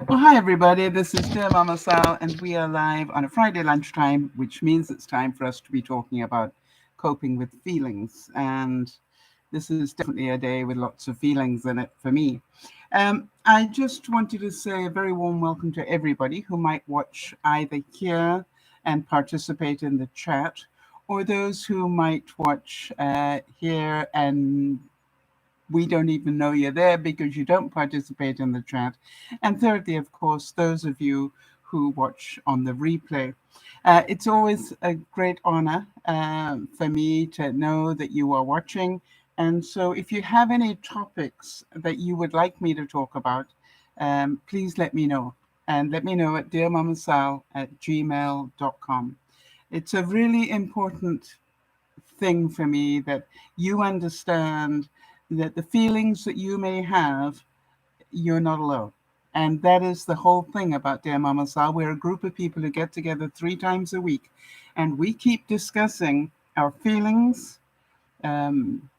Well, hi everybody. This is DearMamaSal, and we are live on a Friday lunchtime, which means it's time for us to be talking about coping with feelings. And this is definitely a day with lots of feelings in it for me. I just wanted to say a very warm welcome to everybody who might watch either here and participate in the chat, or those who might watch here and we don't even know you're there because you don't participate in the chat. And thirdly, of course, those of you who watch on the replay. It's always a great honor for me to know that you are watching. And so if you have any topics that you would like me to talk about, please let me know. And let me know at dearmamasal@gmail.com. It's a really important thing for me that you understand that the feelings that you may have, you're not alone. And that is the whole thing about Dear Mama Sal. We're a group of people who get together 3 times a week and we keep discussing our feelings, um,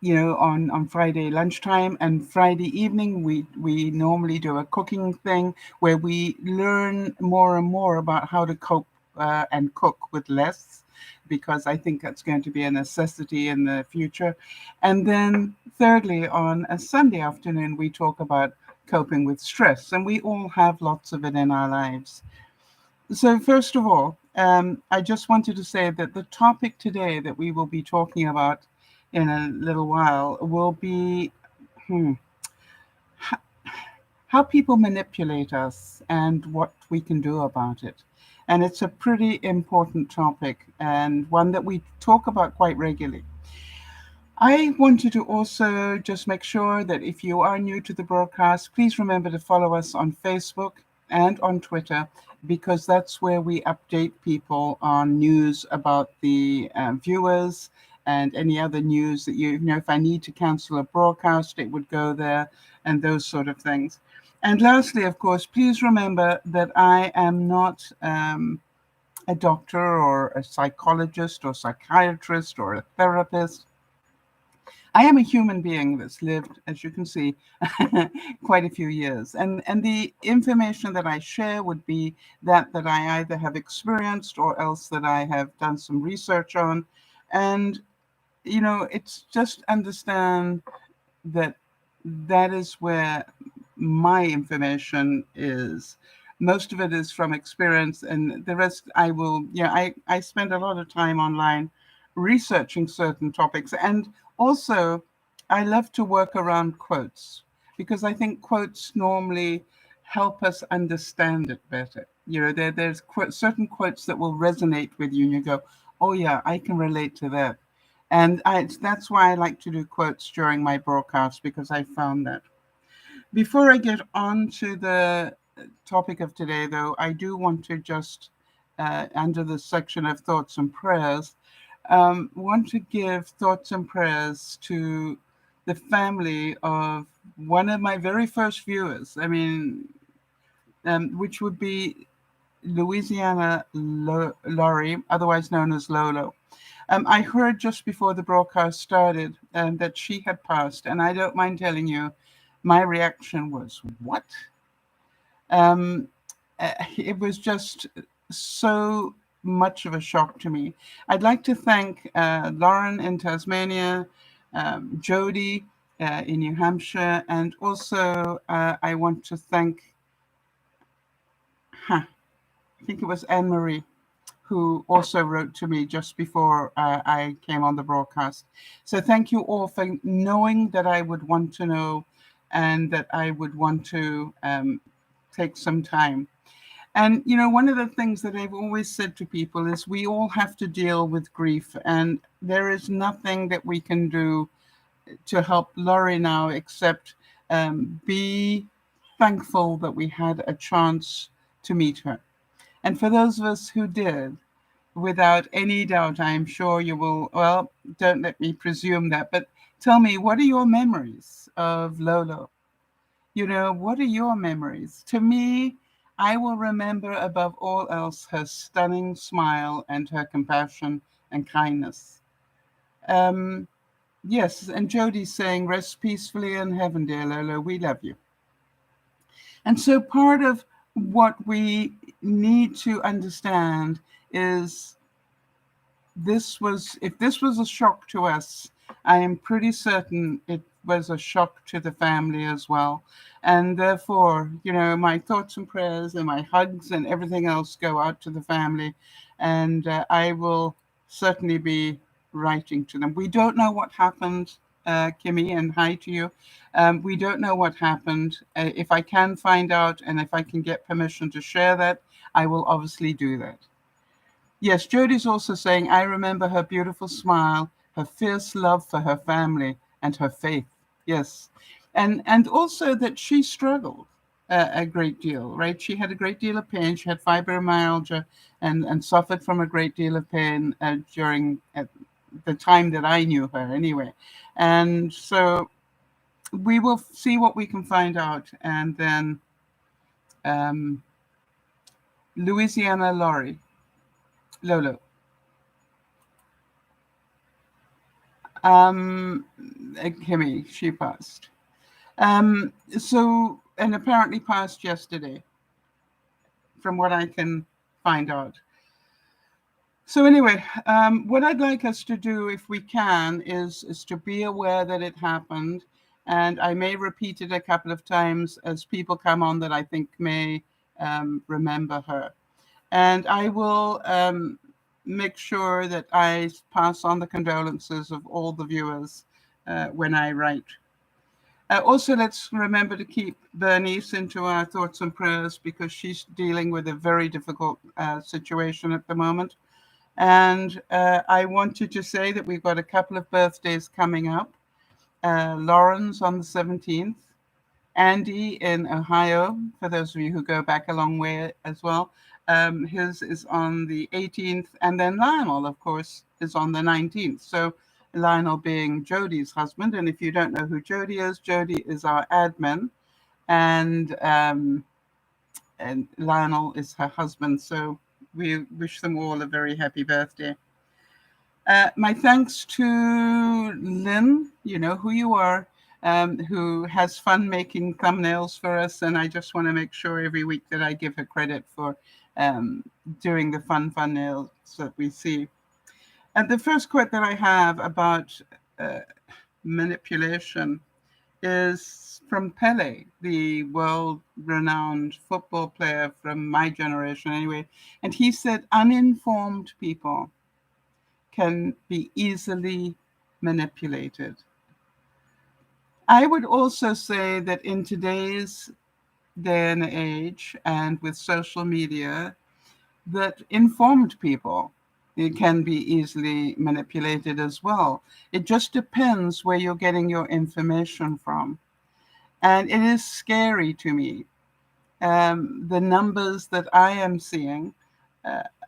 on Friday lunchtime and Friday evening. We normally do a cooking thing where we learn more and more about how to cope and cook with less, because I think that's going to be a necessity in the future. And then thirdly, on a Sunday afternoon, we talk about coping with stress, and we all have lots of it in our lives. So first of all, I just wanted to say that the topic today that we will be talking about in a little while will be h- how people manipulate us and what we can do about it. And it's a pretty important topic and one that we talk about quite regularly. I wanted to also just make sure that if you are new to the broadcast, please remember to follow us on Facebook and on Twitter, because that's where we update people on news about the viewers and any other news that if I need to cancel a broadcast, it would go there and those sort of things. And lastly, of course, please remember that I am not a doctor or a psychologist or psychiatrist or a therapist. I am a human being that's lived, as you can see, quite a few years. And the information that I share would be that I either have experienced or else that I have done some research on. And, it's just understand that that is where my information is. Most of it is from experience, and the rest I spend a lot of time online researching certain topics. And also, I love to work around quotes because I think quotes normally help us understand it better. There's certain quotes that will resonate with you, and you go, "Oh yeah, I can relate to that." And that's why I like to do quotes during my broadcast, because I found that. Before I get on to the topic of today, though, I do want to just, under the section of thoughts and prayers, want to give thoughts and prayers to the family of one of my very first viewers. I mean, which would be Louisiana Laurie, otherwise known as Lolo. I heard just before the broadcast started that she had passed, and I don't mind telling you, my reaction was, "What?" Um, it was just so much of a shock to me. I'd like to thank Lauren in Tasmania, Jody in New Hampshire, and also I want to thank, I think it was Anne Marie, who also wrote to me just before I came on the broadcast. So thank you all for knowing that I would want to know and that I would want to take some time. And, one of the things that I've always said to people is we all have to deal with grief, and there is nothing that we can do to help Laurie now except be thankful that we had a chance to meet her. And for those of us who did, without any doubt, I'm sure you will, well, don't let me presume that, but tell me, what are your memories of Lolo? What are your memories? To me, I will remember above all else her stunning smile and her compassion and kindness. Um, yes, and Jody's saying, rest peacefully in heaven, dear Lolo, we love you. And so part of what we need to understand is if this was a shock to us, I am pretty certain it was a shock to the family as well. And therefore, my thoughts and prayers and my hugs and everything else go out to the family. And I will certainly be writing to them. We don't know what happened, Kimmy, and hi to you. We don't know what happened. If I can find out and if I can get permission to share that, I will obviously do that. Yes, Jodie's also saying, I remember her beautiful smile, her fierce love for her family, and her faith. Yes. And also that she struggled a great deal, right? She had a great deal of pain. She had fibromyalgia and suffered from a great deal of pain during the time that I knew her anyway. And so we will see what we can find out. And then um, Louisiana Lolo. Kimmy, she passed. And apparently passed yesterday, from what I can find out. So anyway, what I'd like us to do, if we can, is to be aware that it happened. And I may repeat it a couple of times as people come on that I think may remember her. And I will make sure that I pass on the condolences of all the viewers when I write. Also, let's remember to keep Bernice into our thoughts and prayers because she's dealing with a very difficult situation at the moment. And I wanted to say that we've got a couple of birthdays coming up. Lauren's on the 17th. Andy in Ohio, for those of you who go back a long way as well. His is on the 18th. And then Lionel, of course, is on the 19th. So Lionel being Jodie's husband. And if you don't know who Jodie is our admin. And Lionel is her husband. So we wish them all a very happy birthday. My thanks to Lynn, you know who you are, who has fun making thumbnails for us. And I just want to make sure every week that I give her credit for doing the fun nails that we see. And the first quote that I have about manipulation is from Pele, the world-renowned football player from my generation anyway. And he said, uninformed people can be easily manipulated. I would also say that in today's day and age and with social media, that informed people can be easily manipulated as well. It just depends where you're getting your information from. And it is scary to me, the numbers that I am seeing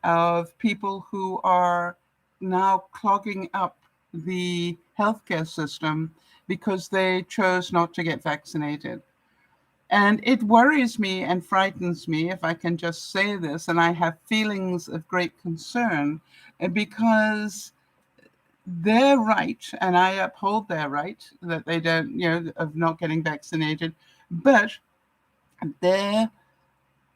of people who are now clogging up the healthcare system because they chose not to get vaccinated. And it worries me and frightens me, if I can just say this, and I have feelings of great concern because they're right, and I uphold their right that they don't, of not getting vaccinated, but their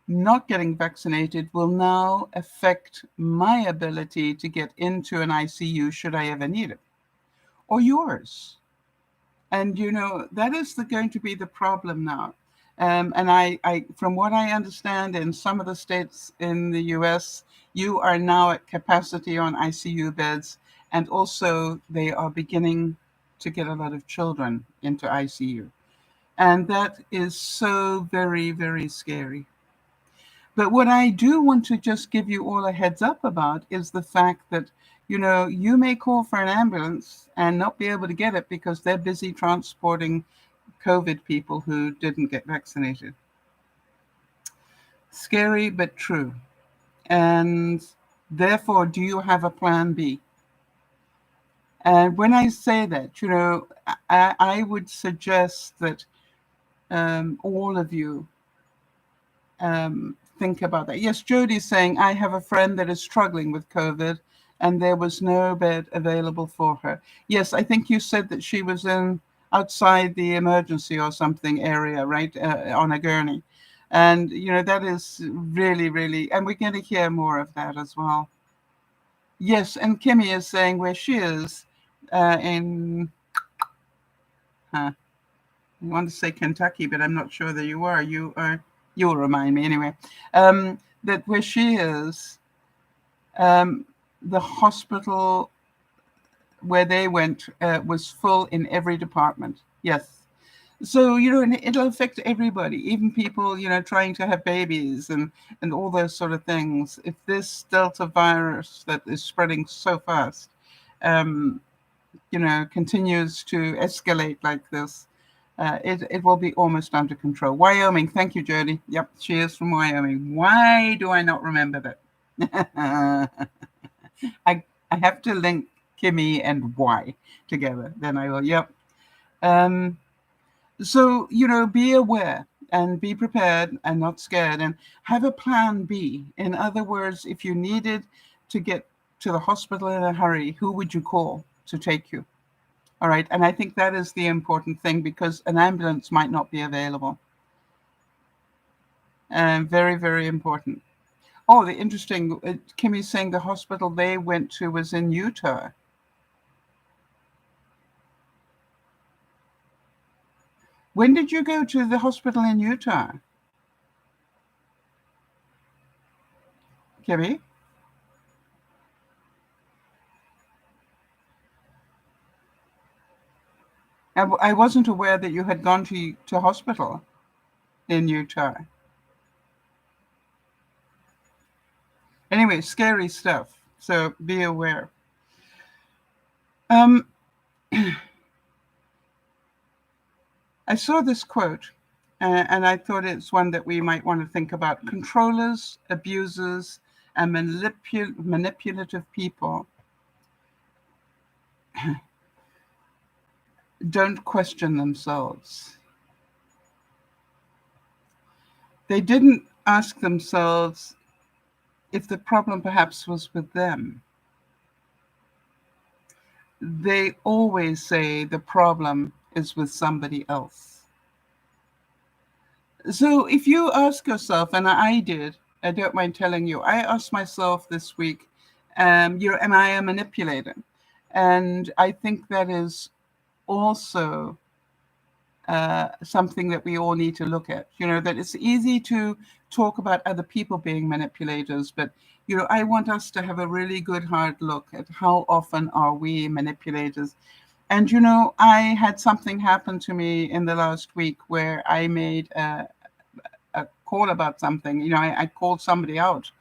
not getting vaccinated will now affect my ability to get into an ICU should I ever need it, or yours. And that is going to be the problem now. And I, from what I understand, in some of the states in the US, you are now at capacity on ICU beds, and also they are beginning to get a lot of children into ICU. And that is so very, very scary. But what I do want to just give you all a heads up about is the fact that, you may call for an ambulance and not be able to get it because they're busy transporting COVID people who didn't get vaccinated. Scary, but true. And therefore, do you have a plan B? And when I say that, I would suggest that all of you think about that. Yes, Jodie's saying, I have a friend that is struggling with COVID and there was no bed available for her. Yes, I think you said that she was outside the emergency or something area, right, on a gurney. And, that is really, really, and we're going to hear more of that as well. Yes, and Kimmy is saying where she is in, I want to say Kentucky, but I'm not sure that you are. You'll remind me anyway. That where she is, um, the hospital where they went was full in every department. Yes. So, and it'll affect everybody, even people, trying to have babies and all those sort of things. If this Delta virus that is spreading so fast, um, continues to escalate like this, it will be almost under control. Wyoming, thank you, Jody. Yep, she is from Wyoming. Why do I not remember that? I have to link Kimmy and Y together. Then I will. Yep. Um, so, be aware and be prepared and not scared and have a plan B. In other words, if you needed to get to the hospital in a hurry, who would you call to take you? All right. And I think that is the important thing because an ambulance might not be available. Very, very important. Oh, the interesting, Kimmy's saying the hospital they went to was in Utah. When did you go to the hospital in Utah, Kimmy? I wasn't aware that you had gone to hospital in Utah. Anyway, scary stuff. So be aware. Um, I saw this quote, and I thought it's one that we might want to think about. Controllers, abusers, and manipulative people don't question themselves. They didn't ask themselves if the problem perhaps was with them. They always say the problem is with somebody else. So if you ask yourself, and I did, I don't mind telling you, I asked myself this week, am I a manipulator? And I think that is also something that we all need to look at. That it's easy to talk about other people being manipulators, but I want us to have a really good hard look at how often are we manipulators. And I had something happen to me in the last week where I made a call about something. I called somebody out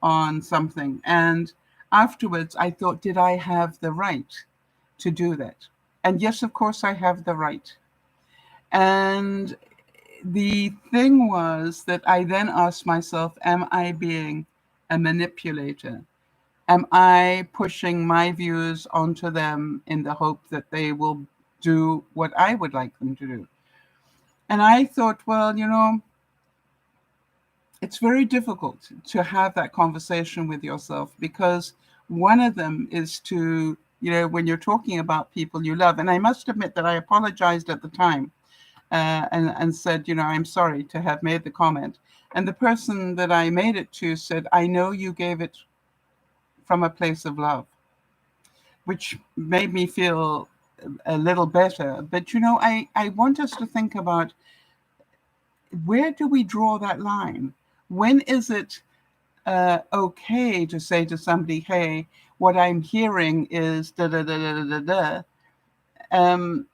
on something, and afterwards I thought, did I have the right to do that? And yes, of course I have the right. And the thing was that I then asked myself, am I being a manipulator? Am I pushing my views onto them in the hope that they will do what I would like them to do? And I thought, well, it's very difficult to have that conversation with yourself because one of them is to, when you're talking about people you love, and I must admit that I apologized at the time and said, I'm sorry to have made the comment. And the person that I made it to said, I know you gave it from a place of love, which made me feel a little better. But, I want us to think about, where do we draw that line? When is it okay to say to somebody, hey, what I'm hearing is da da da da da da, and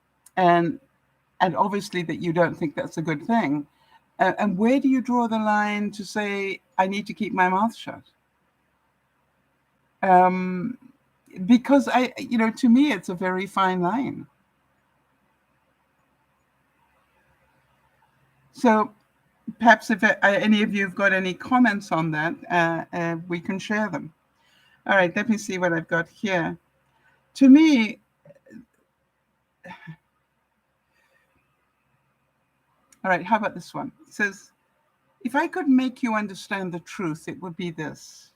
obviously that you don't think that's a good thing. And where do you draw the line to say, I need to keep my mouth shut? Because to me, it's a very fine line. So perhaps if any of you have got any comments on that, we can share them. All right, let me see what I've got here. To me, all right, how about this one? It says, if I could make you understand the truth, it would be this.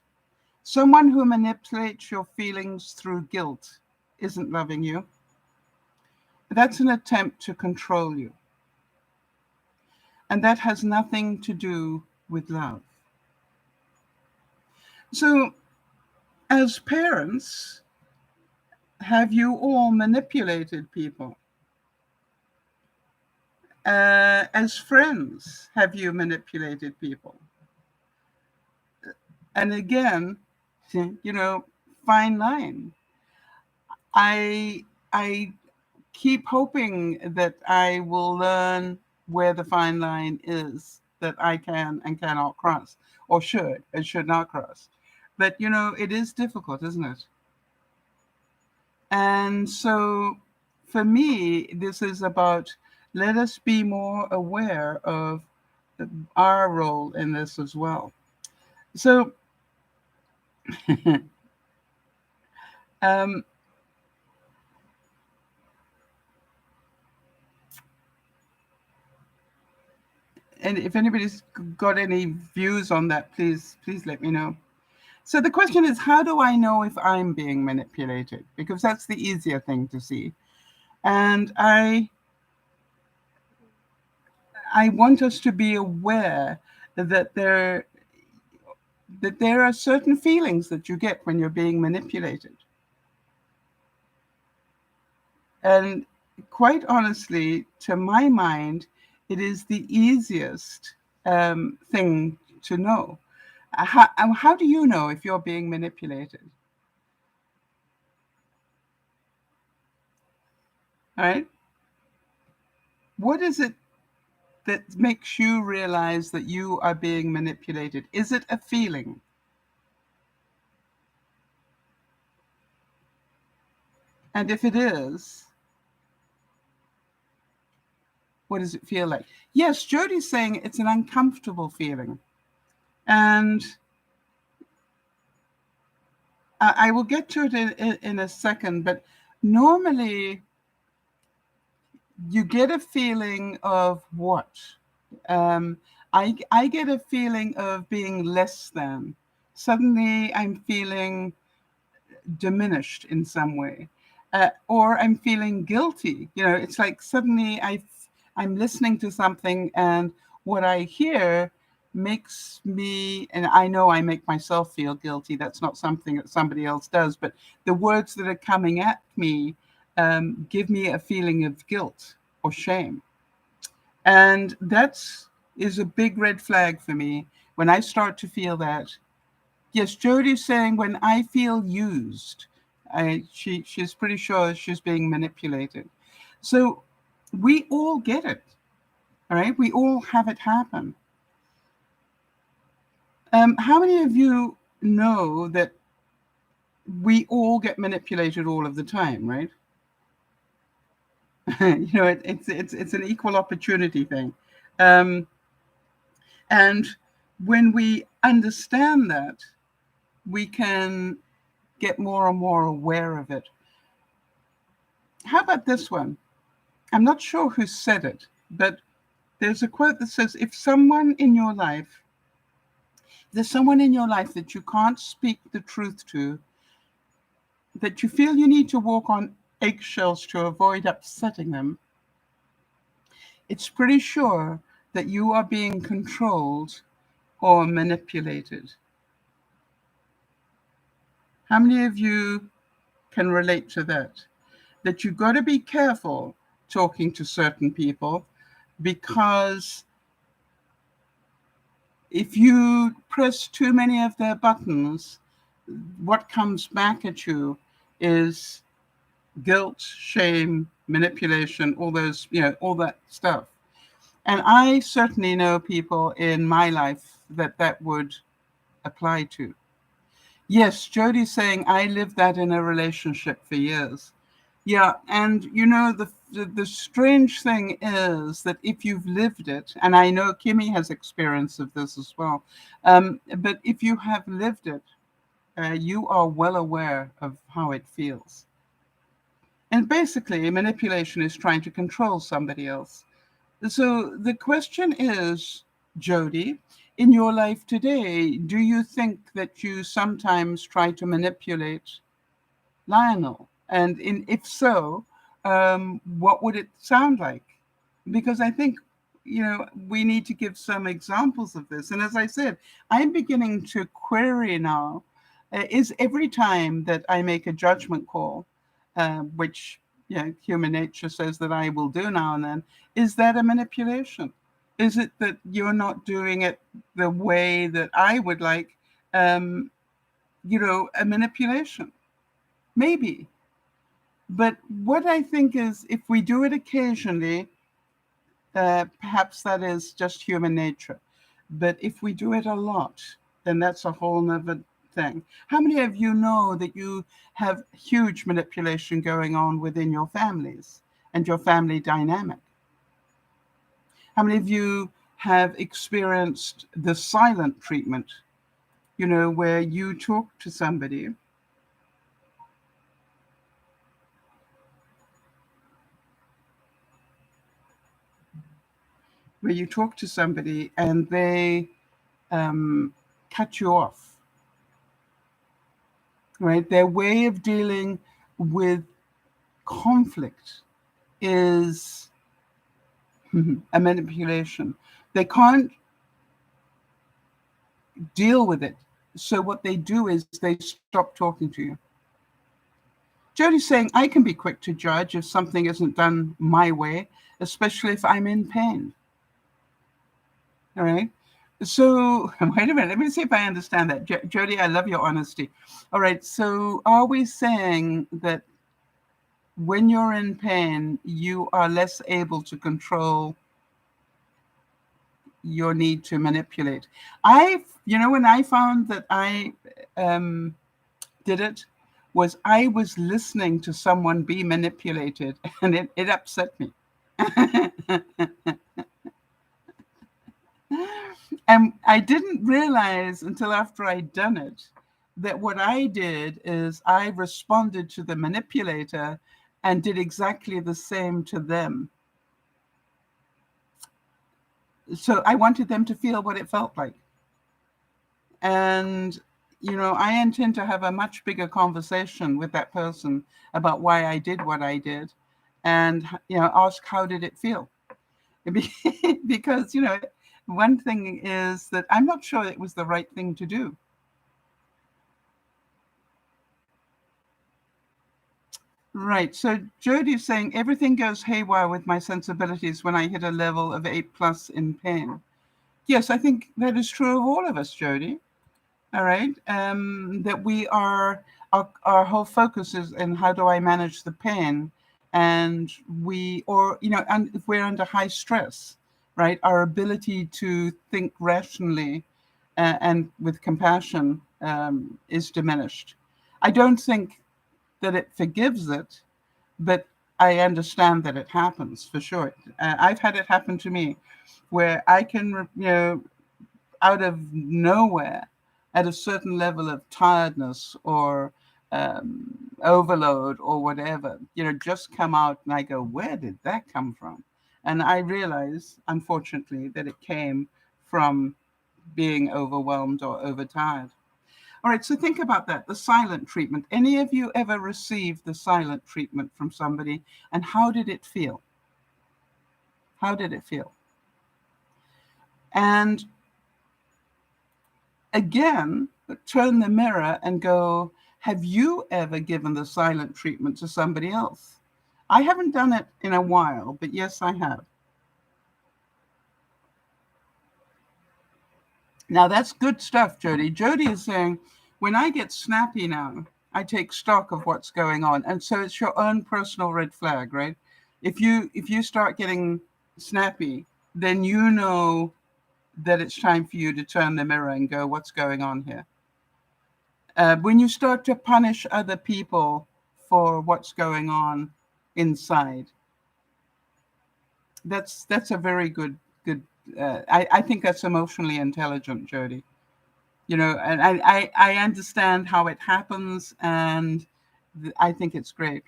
Someone who manipulates your feelings through guilt isn't loving you. That's an attempt to control you. And that has nothing to do with love. So, as parents, have you all manipulated people? As friends, have you manipulated people? And again, fine line. I I keep hoping that I will learn where the fine line is that I can and cannot cross, or should and should not cross. But it is difficult, isn't it? And so for me, this is about, let us be more aware of our role in this as well. So, um, and if anybody's got any views on that, please let me know. So the question is, how do I know if I'm being manipulated? Because that's the easier thing to see. And I want us to be aware that there are certain feelings that you get when you're being manipulated. And quite honestly, to my mind, it is the easiest thing to know. How do you know if you're being manipulated? All right. What is it that makes you realize that you are being manipulated? Is it a feeling? And if it is, what does it feel like? Yes, Jody's saying it's an uncomfortable feeling. And I will get to it in a second, but normally you get a feeling of what? Um, I get a feeling of being less than. Suddenly I'm feeling diminished in some way, or I'm feeling guilty. It's like suddenly I'm listening to something, and what I hear makes me, and I know I make myself feel guilty. That's not something that somebody else does, but the words that are coming at me give me a feeling of guilt or shame, and is a big red flag for me when I start to feel that. Yes, Jody's saying when I feel used, she's pretty sure she's being manipulated. So we all get it, all right? We all have it happen. How many of you know that we all get manipulated all of the time, right? It's an equal opportunity thing, um, and when we understand that, we can get more and more aware of it. How about this one? I'm not sure who said it, but there's a quote that says, if there's someone in your life that you can't speak the truth to, that you feel you need to walk on eggshells to avoid upsetting them, it's pretty sure that you are being controlled or manipulated. How many of you can relate to that? That you've got to be careful talking to certain people, because if you press too many of their buttons, what comes back at you is guilt, shame, manipulation, all that stuff. And I certainly know people in my life that would apply to. Yes, Jody's saying I lived that in a relationship for years. Yeah, and the strange thing is that if you've lived it, and I know Kimmy has experience of this as well, but if you have lived it, you are well aware of how it feels. And basically, manipulation is trying to control somebody else. So the question is, Jody, in your life today, do you think that you sometimes try to manipulate Lionel? And if so, what would it sound like? Because I think we need to give some examples of this. And as I said, I'm beginning to query now, is every time that I make a judgment call, which human nature says that I will do now and then, is that a manipulation? Is it that you're not doing it the way that I would like, a manipulation? Maybe. But what I think is, if we do it occasionally, perhaps that is just human nature. But if we do it a lot, then that's a whole nother thing. How many of you know that you have huge manipulation going on within your families and your family dynamic? How many of you have experienced the silent treatment, where you talk to somebody and they cut you off, right? Their way of dealing with conflict is a manipulation. They can't deal with it. So what they do is they stop talking to you. Jody's saying, I can be quick to judge if something isn't done my way, especially if I'm in pain. All right. So wait a minute. Let me see if I understand that. Jody, I love your honesty. All right. So are we saying that when you're in pain, you are less able to control your need to manipulate? When I found that I did it, was I was listening to someone be manipulated, and it upset me. And I didn't realize until after I'd done it that what I did is I responded to the manipulator and did exactly the same to them. So I wanted them to feel what it felt like. And, I intend to have a much bigger conversation with that person about why I did what I did, and, ask, how did it feel? Because, one thing is that I'm not sure it was the right thing to do. Right. So Jody's saying everything goes haywire with my sensibilities when I hit a level of 8+ in pain. Yes, I think that is true of all of us, Jody. All right. That we are, our whole focus is in how do I manage the pain? And and if we're under high stress, right, our ability to think rationally and with compassion is diminished. I don't think that it forgives it, but I understand that it happens for sure. I've had it happen to me where I can, out of nowhere, at a certain level of tiredness or overload or whatever, just come out, and I go, where did that come from? And I realize, unfortunately, that it came from being overwhelmed or overtired. All right, so think about that, the silent treatment. Any of you ever received the silent treatment from somebody, and how did it feel? How did it feel? And again, turn the mirror and go, have you ever given the silent treatment to somebody else? I haven't done it in a while, but yes, I have. Now, that's good stuff, Jody. Jody is saying, when I get snappy now, I take stock of what's going on. And so it's your own personal red flag, right? If you start getting snappy, then you know that it's time for you to turn the mirror and go, what's going on here? When you start to punish other people for what's going on inside, that's a very good. I think that's emotionally intelligent, Jody. And I understand how it happens, and I think it's great.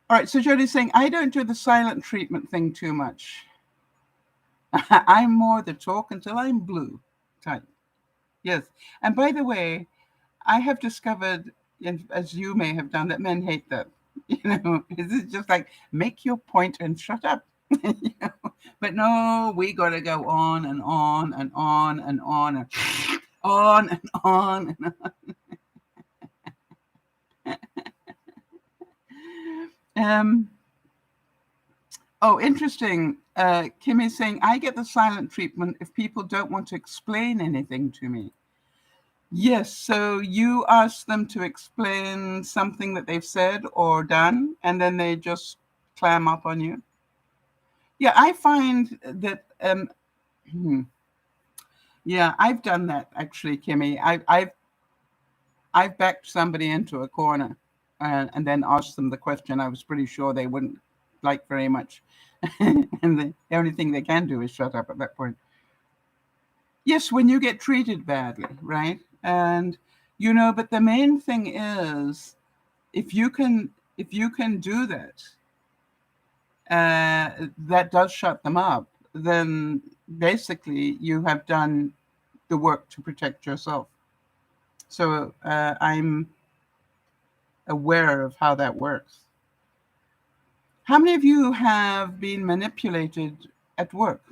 All right, so Jody's saying, I don't do the silent treatment thing too much. I'm more the talk until I'm blue type. Yes. And by the way, I have discovered, as you may have done, that men hate that. It's just like, make your point and shut up. But no, we got to go on and on and on and on and on and on and on. Oh, interesting. Kim is saying, I get the silent treatment if people don't want to explain anything to me. Yes, so you ask them to explain something that they've said or done, and then they just clam up on you. Yeah, I find that, yeah, I've done that actually, Kimmy. I've backed somebody into a corner and then asked them the question I was pretty sure they wouldn't like very much. And the only thing they can do is shut up at that point. Yes, when you get treated badly, right? And but the main thing is if you can do that, that does shut them up, then basically you have done the work to protect yourself. So I'm aware of how that works. How many of you have been manipulated at work?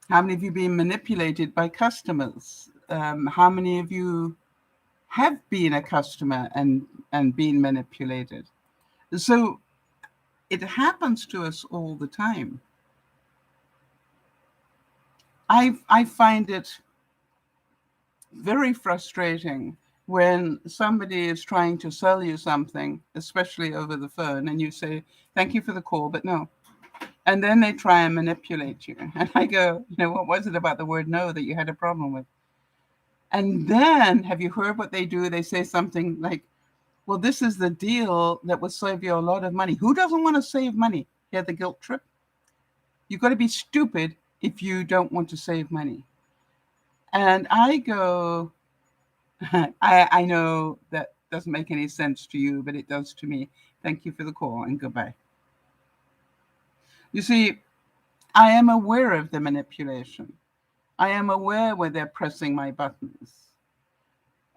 How many of you been manipulated by customers? How many of you have been a customer and been manipulated? So it happens to us all the time. I find it very frustrating when somebody is trying to sell you something, especially over the phone, and you say, thank you for the call, but no. And then they try and manipulate you. And I go, what was it about the word no that you had a problem with? And then, have you heard what they do? They say something like, well, this is the deal that will save you a lot of money. Who doesn't want to save money? Hear the guilt trip? You've got to be stupid if you don't want to save money. And I go, I know that doesn't make any sense to you, but it does to me. Thank you for the call and goodbye. You see, I am aware of the manipulation. I am aware where they're pressing my buttons.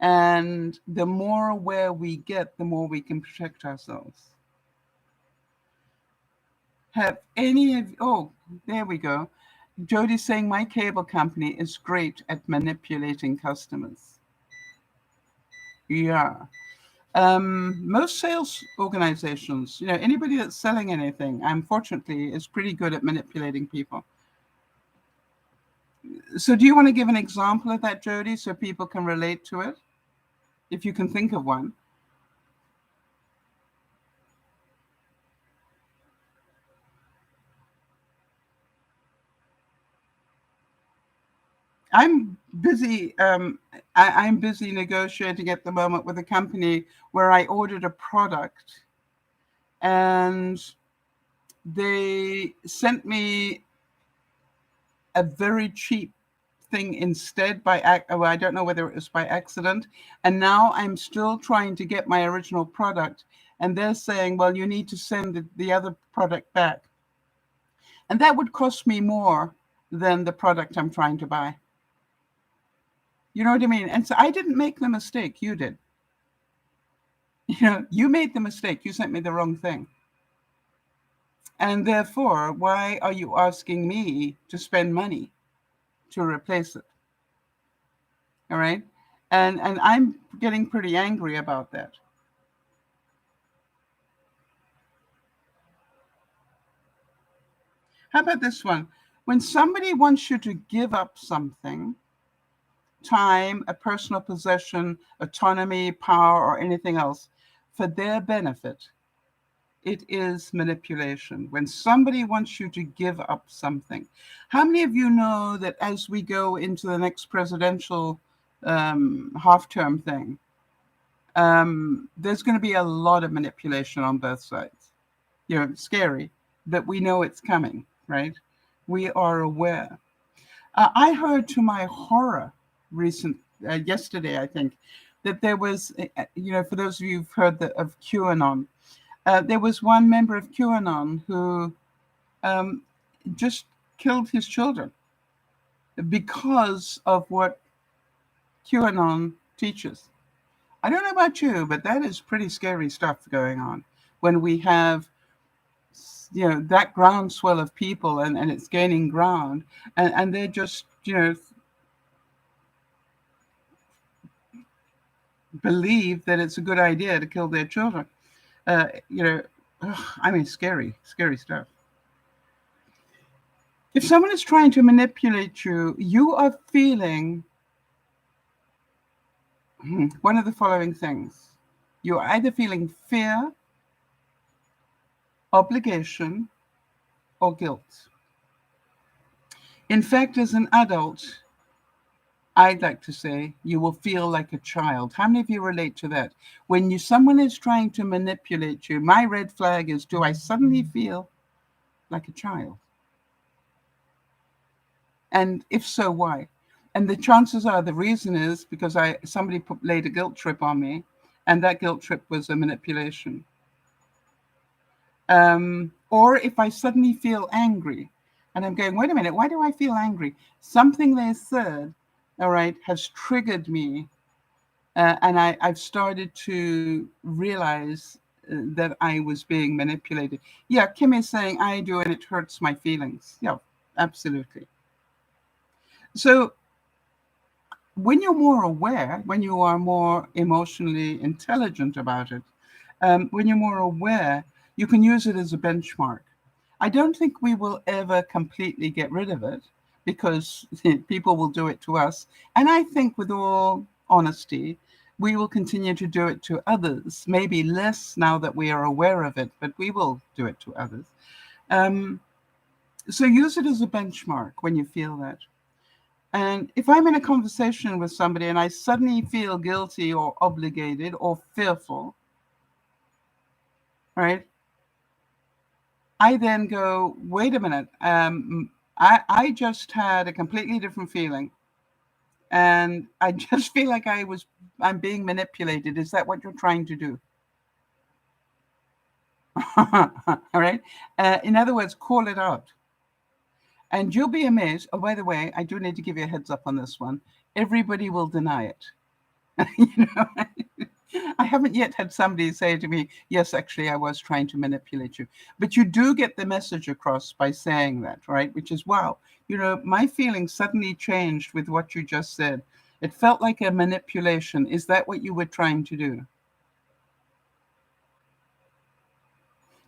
And the more aware we get, the more we can protect ourselves. Have any of, oh, there we go. Jody's saying my cable company is great at manipulating customers. Yeah. Most sales organizations, anybody that's selling anything, unfortunately, is pretty good at manipulating people. So do you want to give an example of that, Jody, so people can relate to it? If you can think of one. I'm busy. I'm busy negotiating at the moment with a company where I ordered a product, and they sent me a very cheap thing instead I don't know whether it was by accident. And now I'm still trying to get my original product, and they're saying, well, you need to send the other product back. And that would cost me more than the product I'm trying to buy. You know what I mean? And so I didn't make the mistake. You did. You made the mistake. You sent me the wrong thing. And therefore, why are you asking me to spend money to replace it? All right. And I'm getting pretty angry about that. How about this one? When somebody wants you to give up something, time, a personal possession, autonomy, power, or anything else, for their benefit, it is manipulation. When somebody wants you to give up something. How many of you know that as we go into the next presidential half-term thing, there's going to be a lot of manipulation on both sides? Scary, but we know it's coming, right? We are aware. I heard, to my horror, yesterday, I think, that there was, for those of you who've heard of QAnon, there was one member of QAnon who just killed his children because of what QAnon teaches. I don't know about you, but that is pretty scary stuff going on when we have that groundswell of people, and it's gaining ground, and they're just, believe that it's a good idea to kill their children. Uh, you know, I mean, scary, scary stuff. If someone is trying to manipulate you, you are feeling one of the following things. You're either feeling fear, obligation, or guilt. In fact, as an adult, I'd like to say you will feel like a child. How many of you relate to that? When someone is trying to manipulate you, my red flag is, do I suddenly feel like a child? And if so, why? And the chances are the reason is because somebody laid a guilt trip on me, and that guilt trip was a manipulation. Or if I suddenly feel angry, and I'm going, wait a minute, why do I feel angry? Something they said, all right, has triggered me, and I've started to realize that I was being manipulated. Yeah, Kim is saying I do, and it hurts my feelings. Yeah, absolutely. So when you're more aware, when you are more emotionally intelligent about it, when you're more aware, you can use it as a benchmark. I don't think we will ever completely get rid of it because people will do it to us. And I think, with all honesty, we will continue to do it to others, maybe less now that we are aware of it, but we will do it to others. Um, so use it as a benchmark when you feel that. And if I'm in a conversation with somebody and I suddenly feel guilty or obligated or fearful, right? I then go, wait a minute. I just had a completely different feeling, and I just feel like I'm being manipulated. Is that what you're trying to do? All right. In other words, call it out. And you'll be amazed. Oh, by the way, I do need to give you a heads up on this one. Everybody will deny it. You know, I haven't yet had somebody say to me, yes, actually, I was trying to manipulate you. But you do get the message across by saying that, right? Which is, wow, my feelings suddenly changed with what you just said. It felt like a manipulation. Is that what you were trying to do?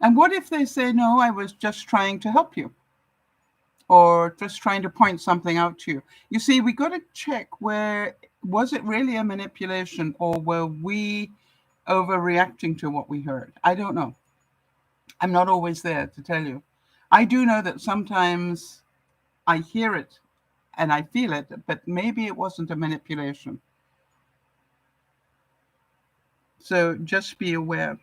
And what if they say, no, I was just trying to help you, or just trying to point something out to you? You see, we got to check, where was it really a manipulation, or were we overreacting to what we heard? I don't know. I'm not always there to tell you. I do know that sometimes I hear it and I feel it, but maybe it wasn't a manipulation. So just be aware.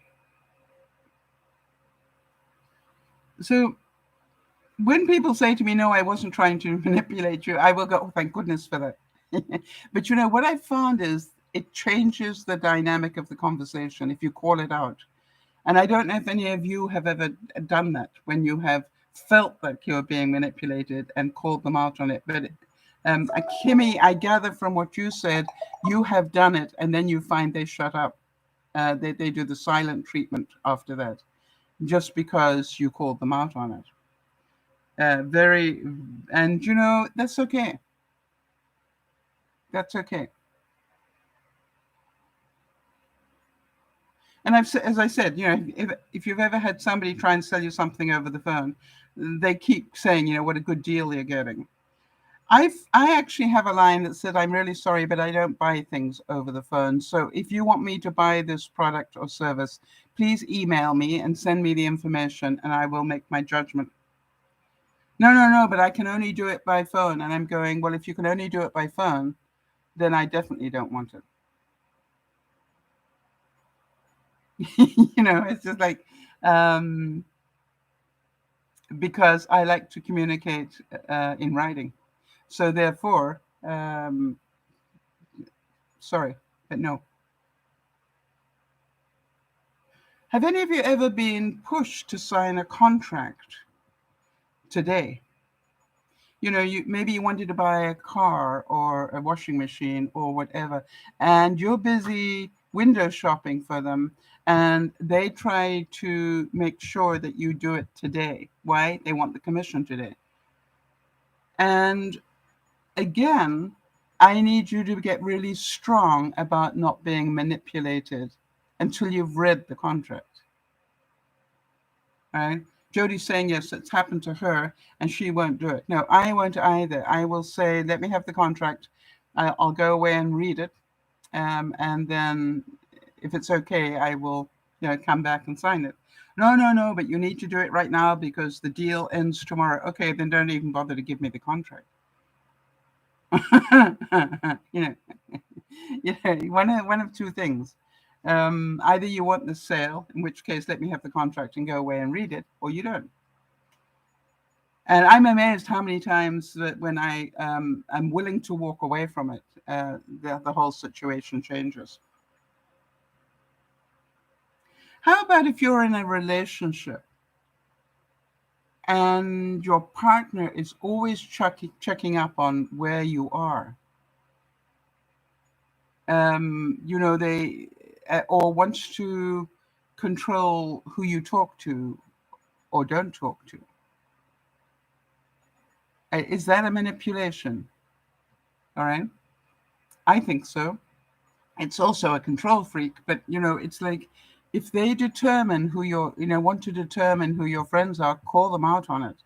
So when people say to me, no, I wasn't trying to manipulate you, I will go, oh, thank goodness for that. But what I've found is it changes the dynamic of the conversation if you call it out. And I don't know if any of you have ever done that, when you have felt like you're being manipulated and called them out on it. But Kimmy, I gather from what you said, you have done it, and then you find they shut up. They do the silent treatment after that, just because you called them out on it. And that's okay. That's okay. And as I said, if you've ever had somebody try and sell you something over the phone, they keep saying, what a good deal you're getting. I actually have a line that said, I'm really sorry, but I don't buy things over the phone. So if you want me to buy this product or service, please email me and send me the information, and I will make my judgment. No, but I can only do it by phone. And I'm going, well, if you can only do it by phone, then I definitely don't want it. It's just like, because I like to communicate in writing. So therefore, sorry, but no. Have any of you ever been pushed to sign a contract today? Maybe you wanted to buy a car or a washing machine or whatever, and you're busy window shopping for them, and they try to make sure that you do it today. Why? They want the commission today. And again, I need you to get really strong about not being manipulated until you've read the contract. Right? Jody's saying yes, it's happened to her and she won't do it. No, I won't either. I will say, let me have the contract. I'll go away and read it. And then if it's okay, I will, come back and sign it. No, no, no, but you need to do it right now because the deal ends tomorrow. Okay, then don't even bother to give me the contract. you know, one of two things. Either you want the sale, in which case let me have the contract and go away and read it, or you don't. And I'm amazed how many times that when I'm willing to walk away from it, the whole situation changes. How about if you're in a relationship and your partner is always checking up on where you are? They or wants to control who you talk to or don't talk to. Is that a manipulation? All right. I think so. It's also a control freak, but it's like if they determine who want to determine who your friends are, call them out on it.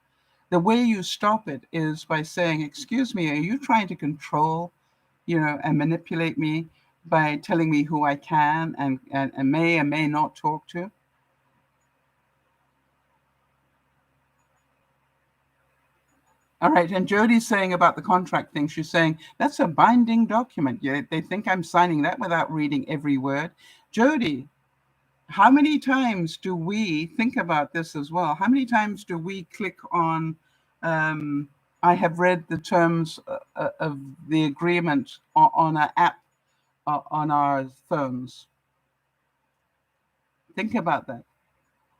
The way you stop it is by saying, excuse me, are you trying to control, and manipulate me by telling me who I can and may and may not talk to? All right, and Jody's saying about the contract thing, she's saying, that's a binding document. Yeah, they think I'm signing that without reading every word. Jody, how many times do we think about this as well? How many times do we click on, I have read the terms of the agreement on an app on our phones? Think about that.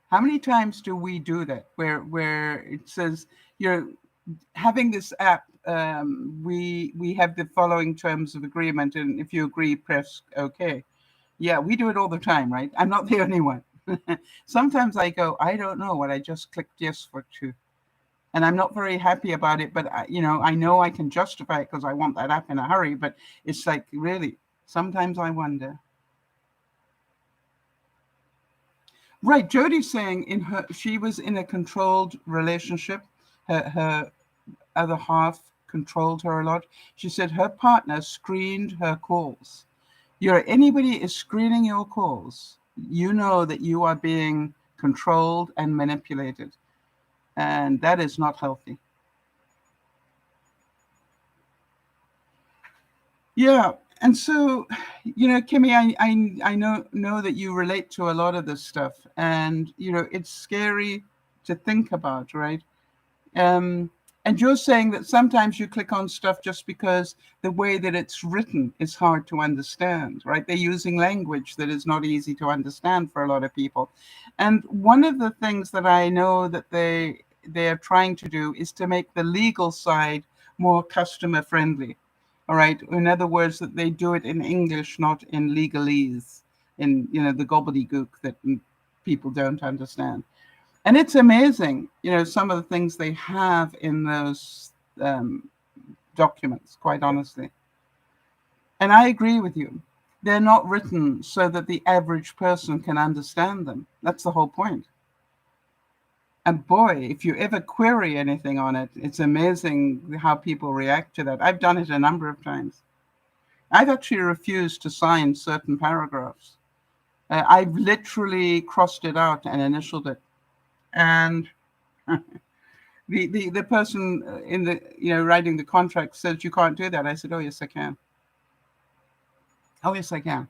How many times do we do that where it says, having this app, we have the following terms of agreement, and if you agree, press OK. Yeah, we do it all the time, right? I'm not the only one. Sometimes I go, I don't know what I just clicked yes for to, and I'm not very happy about it. But I know I can justify it because I want that app in a hurry. But it's like, really, sometimes I wonder. Right, Jody's saying she was in a controlled relationship. Her other half controlled her a lot. She said her partner screened her calls. Anybody is screening your calls, you know that you are being controlled and manipulated, and that is not healthy. Yeah, and so, Kimmy, I know that you relate to a lot of this stuff, and it's scary to think about, right? Um, and you're saying that sometimes you click on stuff just because the way that it's written is hard to understand, right? They're using language that is not easy to understand for a lot of people. And one of the things that I know that they're trying to do is to make the legal side more customer friendly. All right. In other words, that they do it in English, not in legalese, in the gobbledygook that people don't understand. And it's amazing, some of the things they have in those documents, quite honestly. And I agree with you. They're not written so that the average person can understand them. That's the whole point. And boy, if you ever query anything on it, it's amazing how people react to that. I've done it a number of times. I've actually refused to sign certain paragraphs. I've literally crossed it out and initialed it. And the person in the writing the contract said, you can't do that. I said, oh yes I can. Oh yes I can.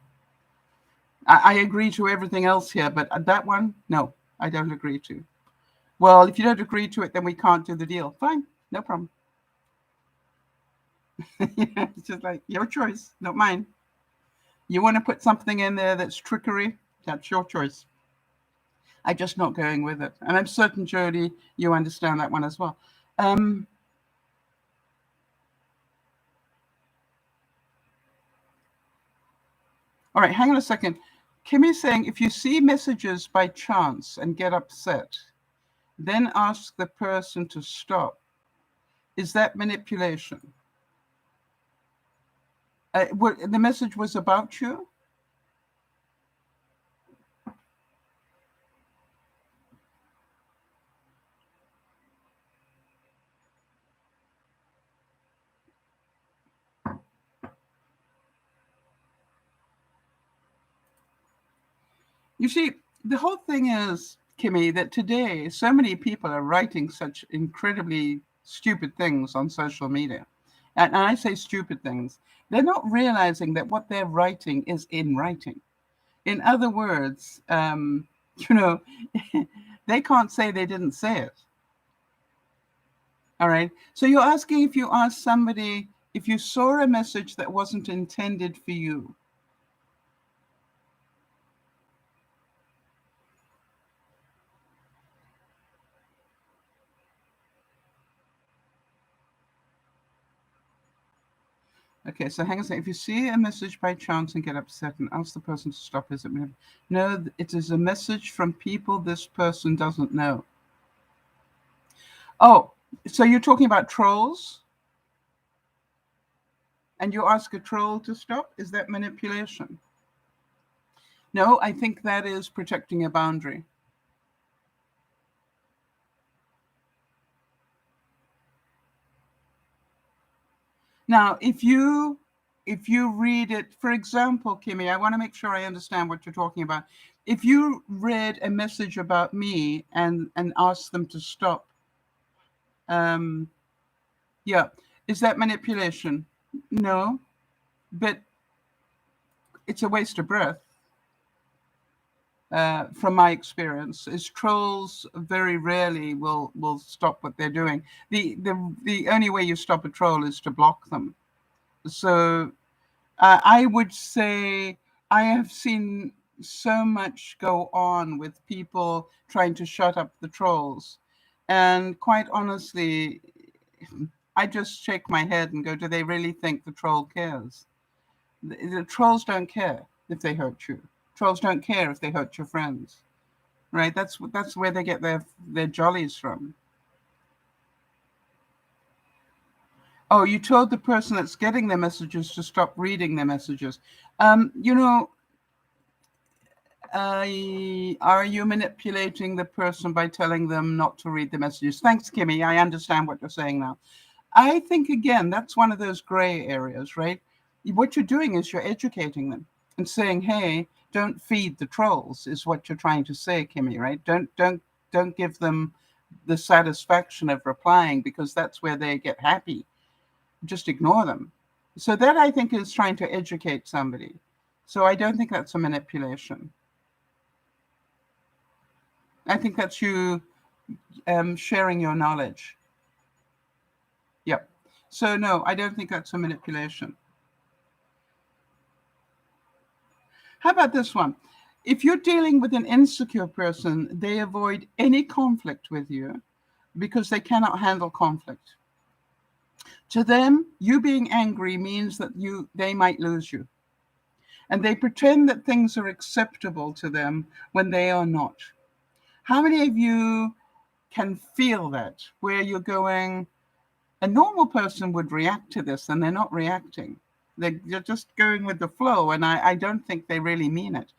I agree to everything else here, but that one, no, I don't agree to. Well, if you don't agree to it, then we can't do the deal. Fine, no problem. It's just like your choice, not mine. You want to put something in there that's trickery, that's your choice. I'm just not going with it. And I'm certain, Jody, you understand that one as well. All right, hang on a second. Kimmy's saying, if you see messages by chance and get upset, then ask the person to stop. Is that manipulation? The message was about you? You see, the whole thing is, Kimmy, that today so many people are writing such incredibly stupid things on social media. And I say stupid things. They're not realizing that what they're writing is in writing. In other words, you know, they can't say they didn't say it. All right. So you're asking, if you ask somebody, if you saw a message that wasn't intended for you. Okay, so hang on a second. If you see a message by chance and get upset and ask the person to stop, is it? No, it is a message from people this person doesn't know. Oh, so you're talking about trolls? And you ask a troll to stop? Is that manipulation? No, I think that is protecting a boundary. Now, if you read it, for example, Kimmy, I want to make sure I understand what you're talking about. If you read a message about me and asked them to stop, yeah, is that manipulation? No, but it's a waste of breath. From my experience, is trolls very rarely will stop what they're doing. The only way you stop a troll is to block them. So I would say I have seen so much go on with people trying to shut up the trolls. And quite honestly, I just shake my head and go, do they really think the troll cares? The trolls don't care if they hurt you. Trolls don't care if they hurt your friends, right? That's where they get their jollies from. Oh, you told the person that's getting their messages to stop reading their messages. You know, are you manipulating the person by telling them not to read the messages? Thanks, Kimmy. I understand what you're saying now. I think, again, that's one of those gray areas, right? What you're doing is you're educating them and saying, hey, don't feed the trolls, is what you're trying to say, Kimmy, right? Don't give them the satisfaction of replying, because that's where they get happy. Just ignore them. So that, I think, is trying to educate somebody. So I don't think that's a manipulation. I think that's you sharing your knowledge. Yep. So no, I don't think that's a manipulation. How about this one? If you're dealing with an insecure person, they avoid any conflict with you because they cannot handle conflict. To them, you being angry means that they might lose you. And they pretend that things are acceptable to them when they are not. How many of you can feel that, where you're going, a normal person would react to this and they're not reacting? They're just going with the flow, and I don't think they really mean it.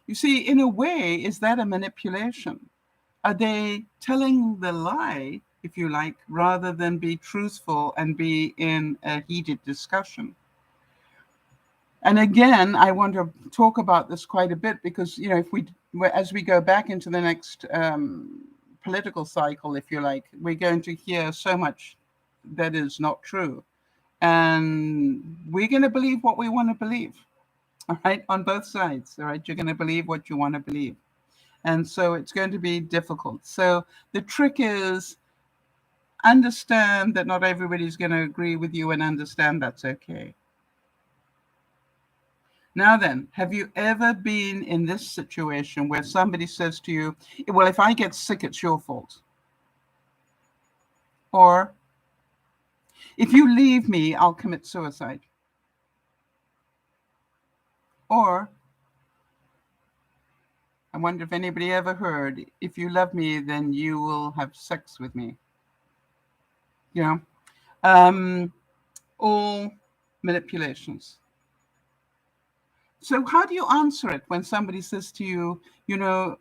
You see, in a way, is that a manipulation? Are they telling the lie, if you like, rather than be truthful and be in a heated discussion? And again, I want to talk about this quite a bit because, you know, as we go back into the next political cycle, if you like, we're going to hear so much that is not true. And we're going to believe what we want to believe, all right, on both sides, all right? You're going to believe what you want to believe. And so it's going to be difficult. So the trick is understand that not everybody's going to agree with you, and understand that's okay. Now then, have you ever been in this situation where somebody says to you, well, if I get sick, it's your fault? Or, if you leave me, I'll commit suicide? Or, I wonder if anybody ever heard, if you love me, then you will have sex with me. You know, all manipulations. So how do you answer it when somebody says to you, you know,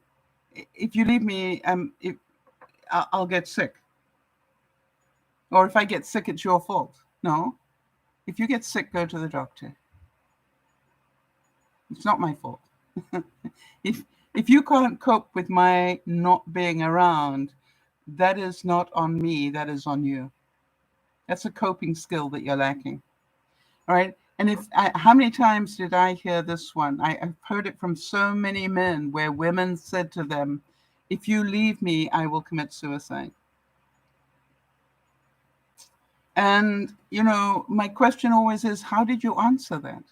if you leave me, I'll get sick. Or if I get sick, it's your fault. No. If you get sick, go to the doctor. It's not my fault. if if you can't cope with my not being around, that is not on me, that is on you. That's a coping skill that you're lacking. All right. And how many times did I hear this one? I've heard it from so many men where women said to them, if you leave me, I will commit suicide. And, you know, my question always is, how did you answer that?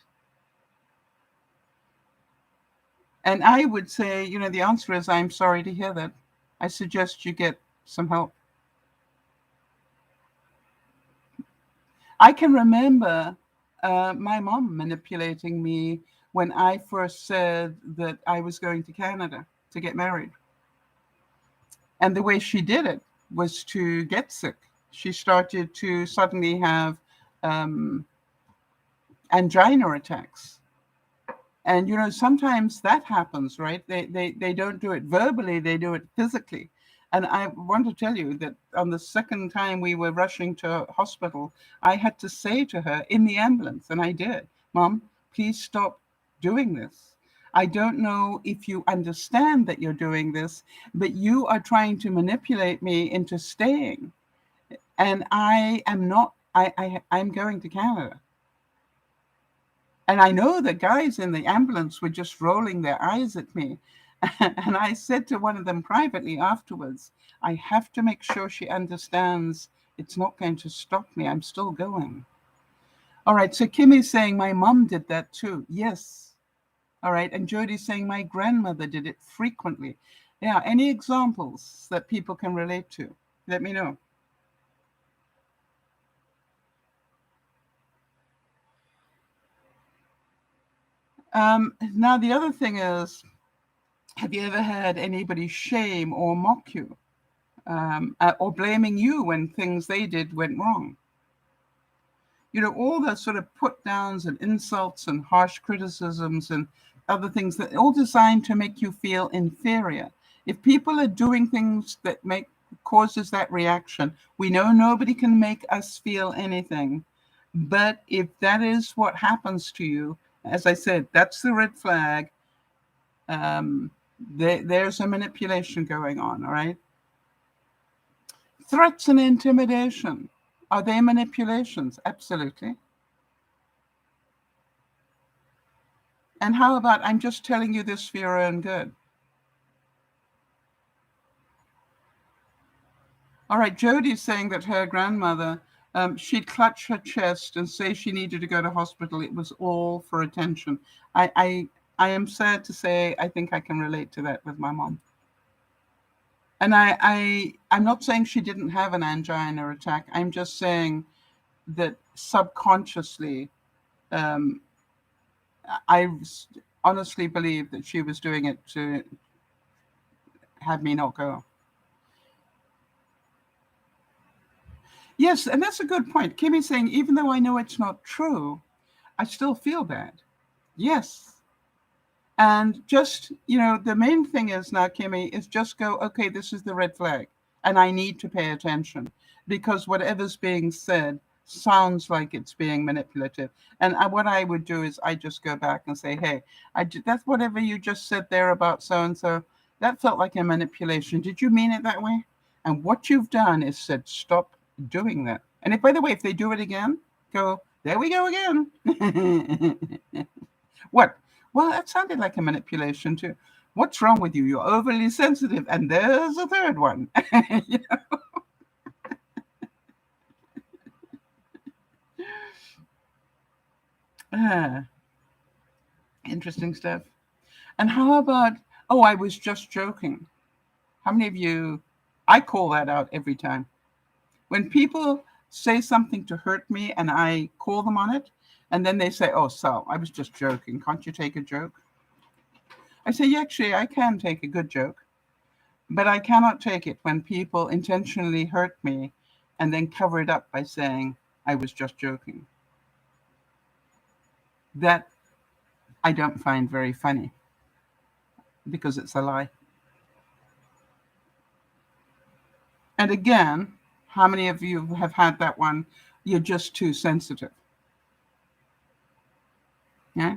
And I would say, you know, the answer is, I'm sorry to hear that. I suggest you get some help. I can remember my mom manipulating me when I first said that I was going to Canada to get married. And the way she did it was to get sick. She started to suddenly have angina attacks. And, you know, sometimes that happens, right? They don't do it verbally, they do it physically. And I want to tell you that on the second time we were rushing to hospital, I had to say to her in the ambulance, and I did, Mom, please stop doing this. I don't know if you understand that you're doing this, but you are trying to manipulate me into staying. And I am not, I'm going to Canada. And I know the guys in the ambulance were just rolling their eyes at me. And I said to one of them privately afterwards, I have to make sure she understands it's not going to stop me. I'm still going. All right. So Kimmy's saying my mom did that too. Yes. All right. And Jody's saying my grandmother did it frequently. Yeah. Any examples that people can relate to? Let me know. Now, the other thing is, have you ever had anybody shame or mock you or blaming you when things they did went wrong? You know, all the sort of put downs and insults and harsh criticisms and other things that all designed to make you feel inferior. If people are doing things that causes that reaction, we know nobody can make us feel anything. But if that is what happens to you, as I said, that's the red flag. There's a manipulation going on, all right? Threats and intimidation. Are they manipulations? Absolutely. And how about, I'm just telling you this for your own good? All right, Jody's saying that her grandmother, she'd clutch her chest and say she needed to go to hospital. It was all for attention. I am sad to say I think I can relate to that with my mom. And I'm not saying she didn't have an angina attack. I'm just saying that subconsciously, I honestly believe that she was doing it to have me not go. Yes, and that's a good point. Kimmy's saying, even though I know it's not true, I still feel bad. Yes. And just, you know, the main thing is now, Kimmy, is just go, okay, this is the red flag. And I need to pay attention because whatever's being said sounds like it's being manipulative. And what I would do is I just go back and say, hey, that's whatever you just said there about so-and-so, that felt like a manipulation. Did you mean it that way? And what you've done is said, stop doing that. And if, by the way, if they do it again, go, there we go again. What? Well, that sounded like a manipulation too. What's wrong with you? You're overly sensitive. And there's a third one. You know? Interesting stuff. And how about, oh, I was just joking. How many of you, I call that out every time. When people say something to hurt me and I call them on it, and then they say, oh, Sal, I was just joking. Can't you take a joke? I say, yeah, actually, I can take a good joke, but I cannot take it when people intentionally hurt me and then cover it up by saying I was just joking. That I don't find very funny because it's a lie. And again, how many of you have had that one? You're just too sensitive. Yeah.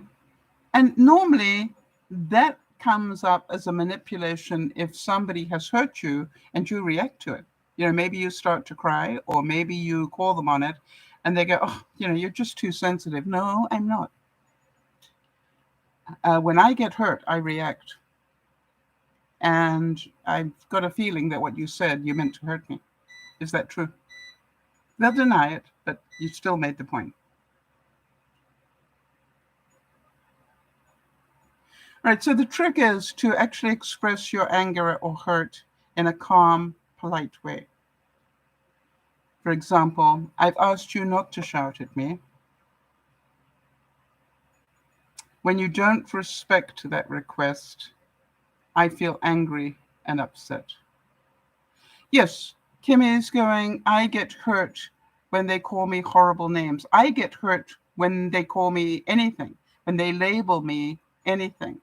And normally that comes up as a manipulation if somebody has hurt you and you react to it. Maybe you start to cry or maybe you call them on it and they go, oh, you're just too sensitive. No, I'm not. When I get hurt, I react. And I've got a feeling that what you said, you meant to hurt me. Is that true? They'll deny it, but you still made the point. Right, so the trick is to actually express your anger or hurt in a calm, polite way. For example, I've asked you not to shout at me. When you don't respect that request, I feel angry and upset. Yes, Kimmy is going, I get hurt when they call me horrible names. I get hurt when they call me anything, when they label me anything.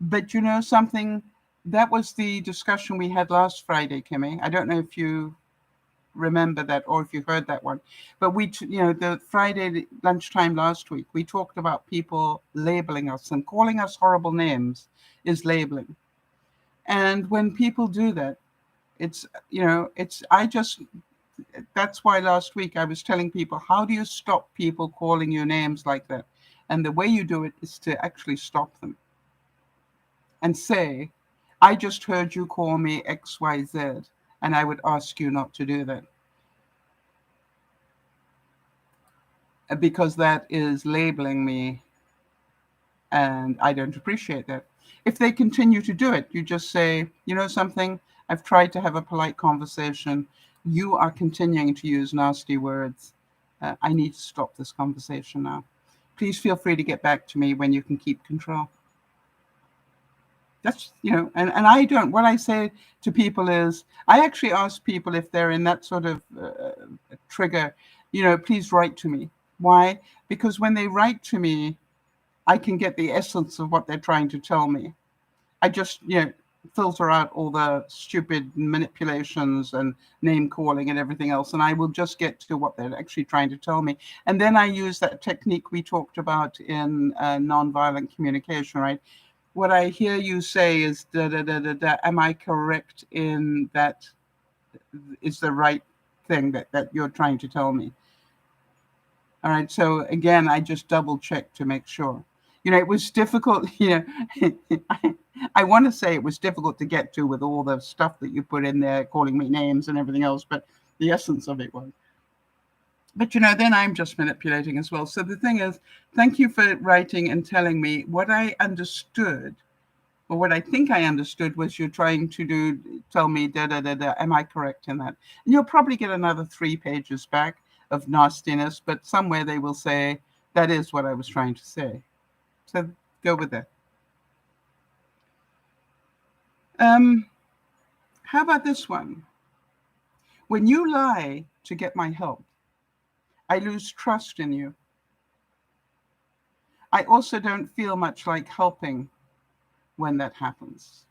But you know something? That was the discussion we had last Friday, Kimmy. I don't know if you remember that or if you heard that one. But the Friday lunchtime last week, we talked about people labeling us and calling us horrible names is labeling. And when people do that, that's why last week I was telling people, how do you stop people calling you names like that? And the way you do it is to actually stop them and say, I just heard you call me XYZ, and I would ask you not to do that. Because that is labeling me, and I don't appreciate that. If they continue to do it, you just say, you know something, I've tried to have a polite conversation. You are continuing to use nasty words. I need to stop this conversation now. Please feel free to get back to me when you can keep control. That's, and I don't, what I say to people is, I actually ask people if they're in that sort of trigger, please write to me. Why? Because when they write to me, I can get the essence of what they're trying to tell me. I just, filter out all the stupid manipulations and name calling and everything else, and I will just get to what they're actually trying to tell me. And then I use that technique we talked about in nonviolent communication, right? What I hear you say is da da da da da. Am I correct in that is the right thing that you're trying to tell me? All right. So again, I just double check to make sure. It was difficult. I want to say it was difficult to get to with all the stuff that you put in there, calling me names and everything else. But the essence of it was. But then I'm just manipulating as well. So the thing is, thank you for writing and telling me what I understood. Well, what I think I understood was you're trying to tell me, da, da, da, da. Am I correct in that? And you'll probably get another 3 pages back of nastiness, but somewhere they will say, that is what I was trying to say. So go with that. How about this one? When you lie to get my help, I lose trust in you. I also don't feel much like helping when that happens.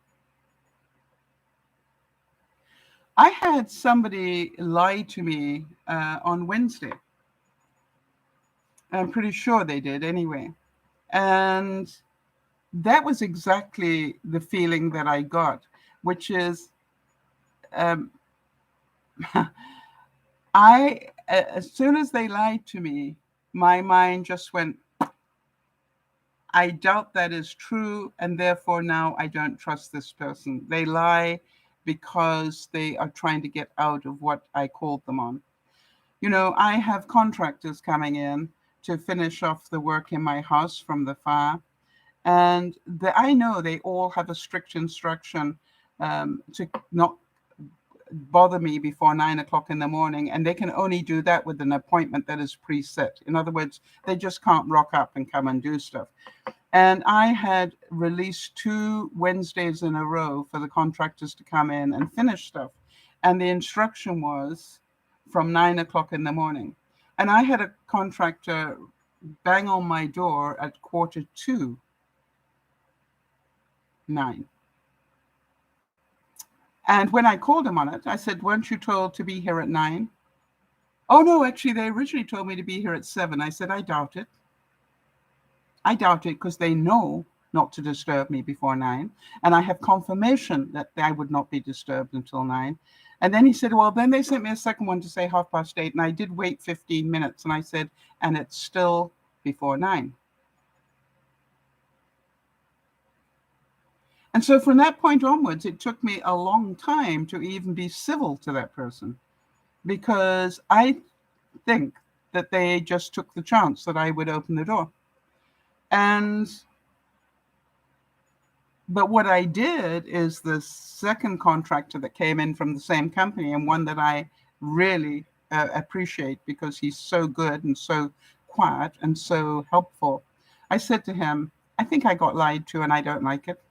I had somebody lie to me on Wednesday. I'm pretty sure they did anyway. And that was exactly the feeling that I got, which is as soon as they lied to me, my mind just went, I doubt that is true, and therefore now I don't trust this person. They lie because they are trying to get out of what I called them on. I have contractors coming in to finish off the work in my house from the fire, and I know they all have a strict instruction to not bother me before 9 o'clock in the morning, and they can only do that with an appointment that is preset. In other words, they just can't rock up and come and do stuff. And I had released 2 Wednesdays in a row for the contractors to come in and finish stuff. And the instruction was from 9 o'clock in the morning. And I had a contractor bang on my door at 9:45. And when I called him on it, I said, "Weren't you told to be here at 9?" "Oh, no, actually, they originally told me to be here at 7." I said, "I doubt it. I doubt it because they know not to disturb me before 9. And I have confirmation that I would not be disturbed until 9." And then he said, "Well, then they sent me a second one to say 8:30." And I did wait 15 minutes. And I said, "And it's still before 9." And so from that point onwards, it took me a long time to even be civil to that person, because I think that they just took the chance that I would open the door. And but what I did is the second contractor that came in from the same company, and one that I really appreciate because he's so good and so quiet and so helpful. I said to him, "I think I got lied to and I don't like it.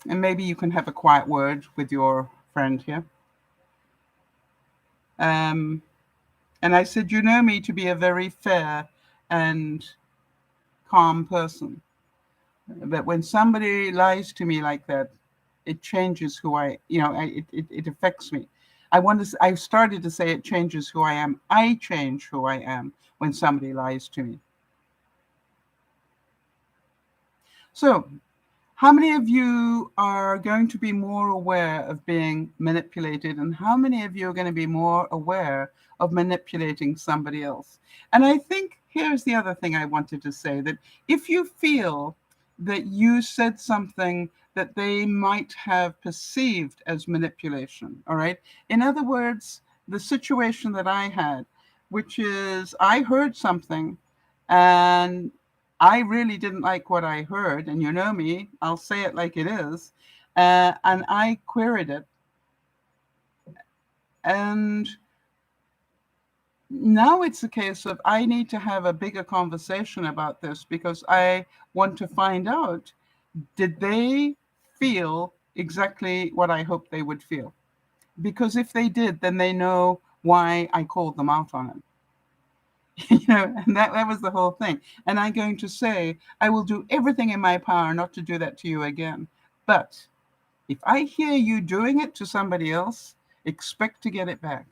And maybe you can have a quiet word with your friend here." Um, and I said, "You know me to be a very fair and calm person. But when somebody lies to me like that, it changes who it affects me. I started to say it changes who I am. I change who I am when somebody lies to me." So, how many of you are going to be more aware of being manipulated, and how many of you are going to be more aware of manipulating somebody else? And I think here's the other thing I wanted to say, that if you feel that you said something that they might have perceived as manipulation, all right? In other words, the situation that I had, which is I heard something and I really didn't like what I heard, and you know me, I'll say it like it is, and I queried it. And now it's a case of I need to have a bigger conversation about this, because I want to find out, did they feel exactly what I hoped they would feel? Because if they did, then they know why I called them out on it. And that was the whole thing. And I'm going to say, I will do everything in my power not to do that to you again. But if I hear you doing it to somebody else, expect to get it back.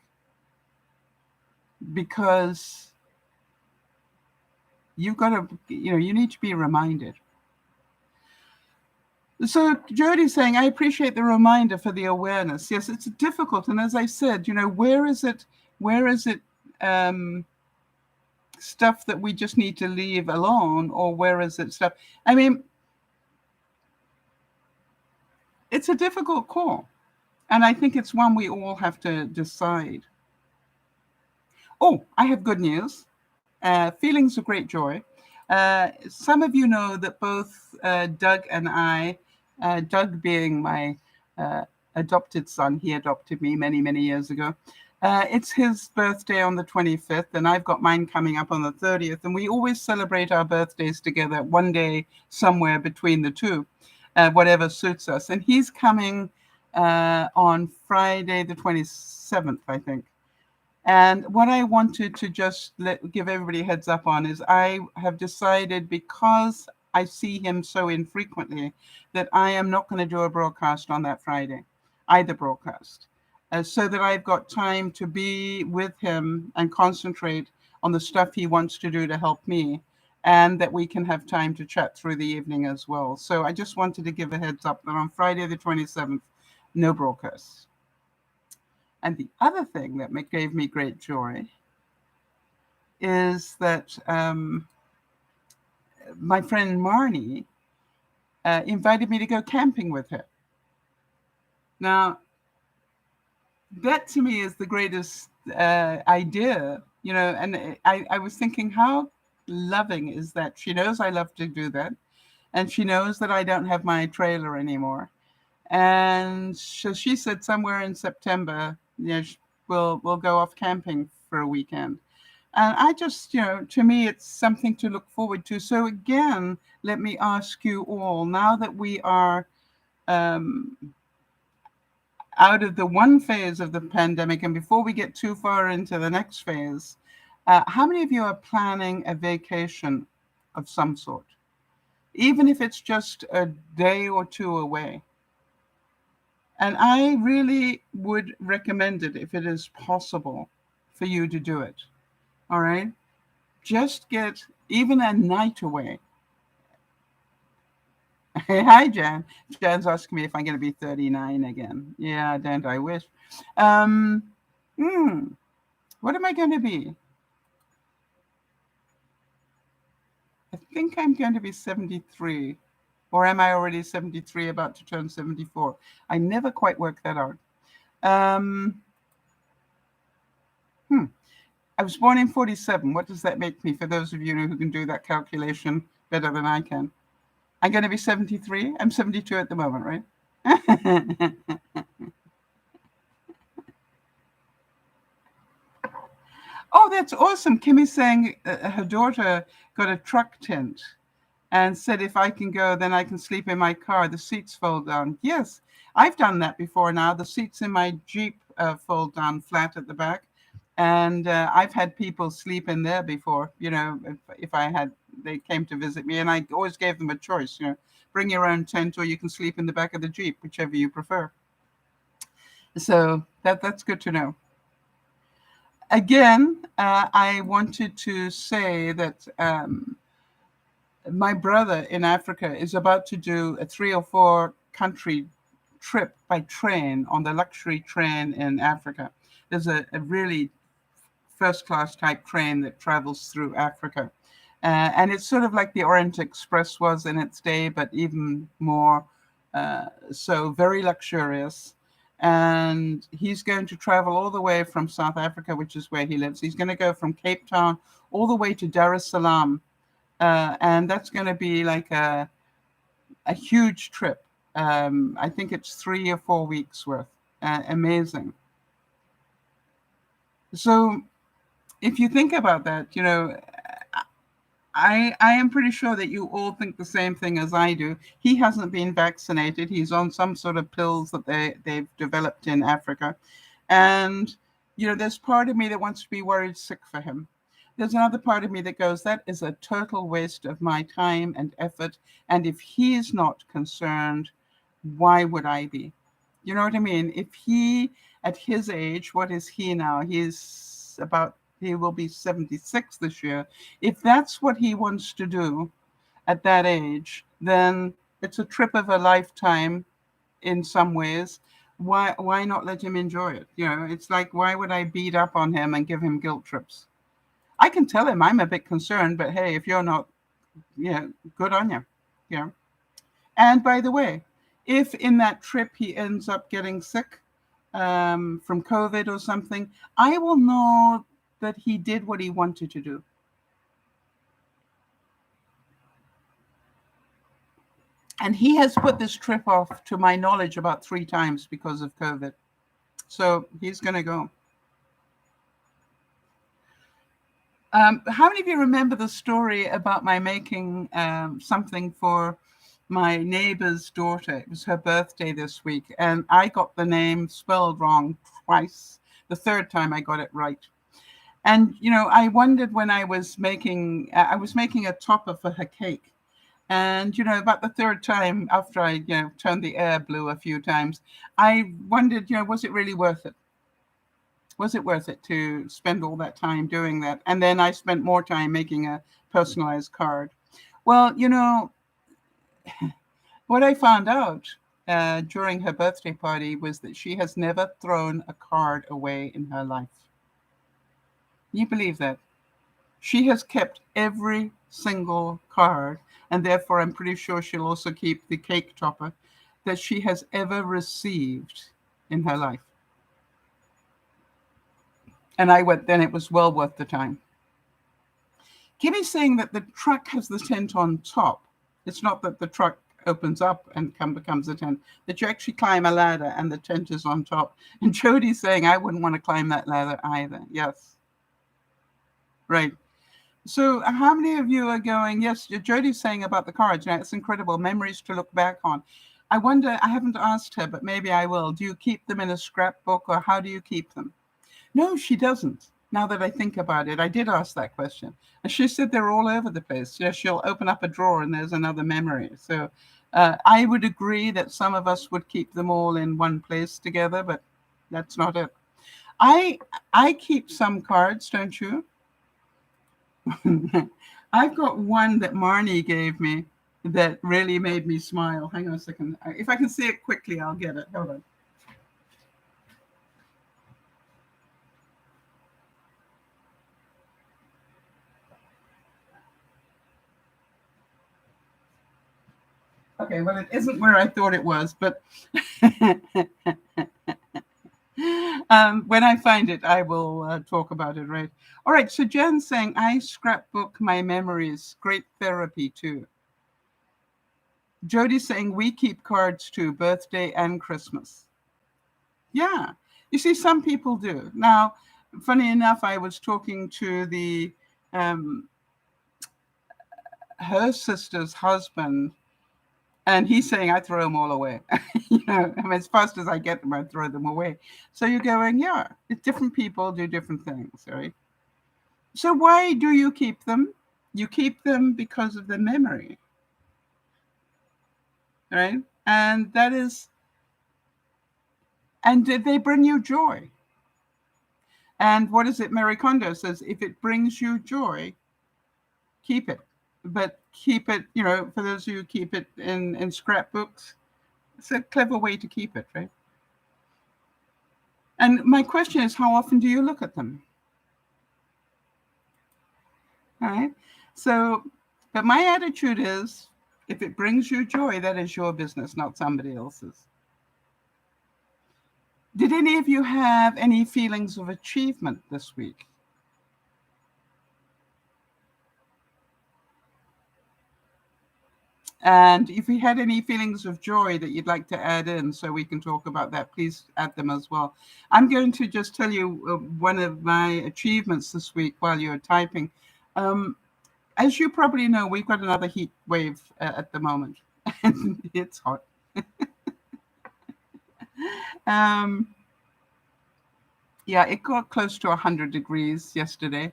Because you've got to, you need to be reminded. So Jody's saying, "I appreciate the reminder for the awareness." Yes, it's difficult. And as I said, where is it stuff that we just need to leave alone, or where is it stuff? I mean, it's a difficult call. And I think it's one we all have to decide. Oh, I have good news. Feelings of great joy. Some of you know that both Doug and I, Doug being my adopted son, he adopted me many, many years ago. It's his birthday on the 25th, and I've got mine coming up on the 30th. And we always celebrate our birthdays together, one day somewhere between the two, whatever suits us. And he's coming on Friday the 27th, I think. And what I wanted to just give everybody a heads up on is I have decided, because I see him so infrequently, that I am not going to do a broadcast on that Friday, either broadcast, so that I've got time to be with him and concentrate on the stuff he wants to do to help me, and that we can have time to chat through the evening as well. So I just wanted to give a heads up that on Friday the 27th, no broadcasts. And the other thing that gave me great joy is that my friend Marnie invited me to go camping with her. Now, that to me is the greatest idea, and I was thinking, how loving is that? She knows I love to do that, and she knows that I don't have my trailer anymore. And so she said somewhere in September, we'll go off camping for a weekend. And I just, to me, it's something to look forward to. So again, let me ask you all, now that we are um, out of the one phase of the pandemic, and before we get too far into the next phase, how many of you are planning a vacation of some sort, even if it's just a day or two away? And I really would recommend it if it is possible for you to do it. All right. Just get even a night away. Hi, Jan. Jan's asking me if I'm going to be 39 again. Yeah, don't I wish. Um, hmm, what am I going to be? I think I'm going to be 73. Or am I already 73, about to turn 74? I never quite worked that out. Um, I was born in 47. What does that make me, for those of you who can do that calculation better than I can? I'm going to be 73. I'm 72 at the moment, right? Oh, that's awesome. Kimmy's saying her daughter got a truck tent and said, if I can go, then I can sleep in my car. The seats fold down. Yes, I've done that before now. The seats in my Jeep fold down flat at the back. And I've had people sleep in there before, if they came to visit me. And I always gave them a choice, bring your own tent or you can sleep in the back of the Jeep, whichever you prefer. So that's good to know. Again, I wanted to say that my brother in Africa is about to do a 3 or 4 country trip by train on the luxury train in Africa. There's a really first class type train that travels through Africa. And it's sort of like the Orient Express was in its day, but even more so, very luxurious. And he's going to travel all the way from South Africa, which is where he lives. He's going to go from Cape Town all the way to Dar es Salaam. And that's going to be like a huge trip. I think it's 3 or 4 weeks worth. Amazing. So if you think about that, I am pretty sure that you all think the same thing as I do. He hasn't been vaccinated. He's on some sort of pills that they've developed in Africa. And, there's part of me that wants to be worried sick for him. There's another part of me that goes, that is a total waste of my time and effort. And if he's not concerned, why would I be? You know what I mean? If he, at his age, what is he now? He will be 76 this year. If that's what he wants to do at that age, then it's a trip of a lifetime in some ways. Why not let him enjoy it? It's like, why would I beat up on him and give him guilt trips? I can tell him I'm a bit concerned, but hey, if you're not, good on you. And by the way, if in that trip he ends up getting sick from COVID or something, I will know that he did what he wanted to do. And he has put this trip off, to my knowledge, about 3 times because of COVID. So he's going to go. How many of you remember the story about my making something for my neighbor's daughter? It was her birthday this week, and I got the name spelled wrong twice. The third time I got it right. And, I wondered when I was making a topper for her cake. And, about the third time after I, turned the air blue a few times, I wondered, was it really worth it? Was it worth it to spend all that time doing that? And then I spent more time making a personalized card. Well, what I found out during her birthday party was that she has never thrown a card away in her life. Can you believe that? She has kept every single card, and therefore I'm pretty sure she'll also keep the cake topper that she has ever received in her life. And I went, then it was well worth the time. Kimmy's saying that the truck has the tent on top. It's not that the truck opens up and becomes a tent, that you actually climb a ladder and the tent is on top. And Jody's saying, I wouldn't want to climb that ladder either. Yes. Right. So, how many of you are going? Yes, Jodie's saying about the cards. Now, it's incredible memories to look back on. I wonder. I haven't asked her, but maybe I will. Do you keep them in a scrapbook, or how do you keep them? No, she doesn't. Now that I think about it, I did ask that question, and she said they're all over the place. Yeah, she'll open up a drawer and there's another memory. So, I would agree that some of us would keep them all in one place together, but that's not it. I I keep some cards, don't you? I've got one that Marnie gave me that really made me smile. Hang on a second. If I can see it quickly, I'll get it. Hold on. Okay, well, it isn't where I thought it was, but when I find it, I will talk about it, right? All right, so Jen's saying, I scrapbook my memories. Great therapy, too. Jody's saying, we keep cards, too, birthday and Christmas. Yeah. You see, some people do. Now, funny enough, I was talking to the um, her sister's husband, and he's saying I throw them all away. I mean, as fast as I get them, I throw them away. So you're going, yeah, different people do different things, right? So why do you keep them? You keep them because of the memory, right? And that is, and did they bring you joy? And what is it? Mary Kondo says, if it brings you joy, keep it. But keep it, for those of you who keep it in scrapbooks, it's a clever way to keep it, right? And my question is, how often do you look at them? All right. So, but my attitude is, if it brings you joy, that is your business, not somebody else's. Did any of you have any feelings of achievement this week? And if you had any feelings of joy that you'd like to add in so we can talk about that, please add them as well. I'm going to just tell you one of my achievements this week while you're typing. As you probably know, we've got another heat wave at the moment, and it's hot. um, yeah, it got close to 100 degrees yesterday.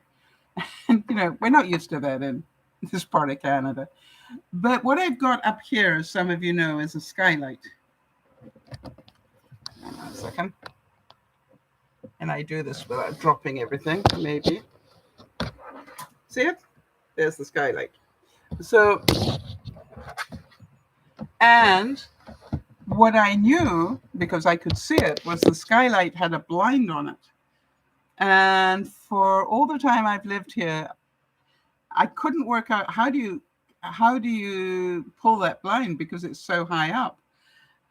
And, we're not used to that in this part of Canada. But what I've got up here, as some of you know, is a skylight. Hang on a second. And I do this without dropping everything, maybe. See it? There's the skylight. So, and what I knew, because I could see it, was the skylight had a blind on it. And for all the time I've lived here, I couldn't work out how do you pull that blind because it's so high up.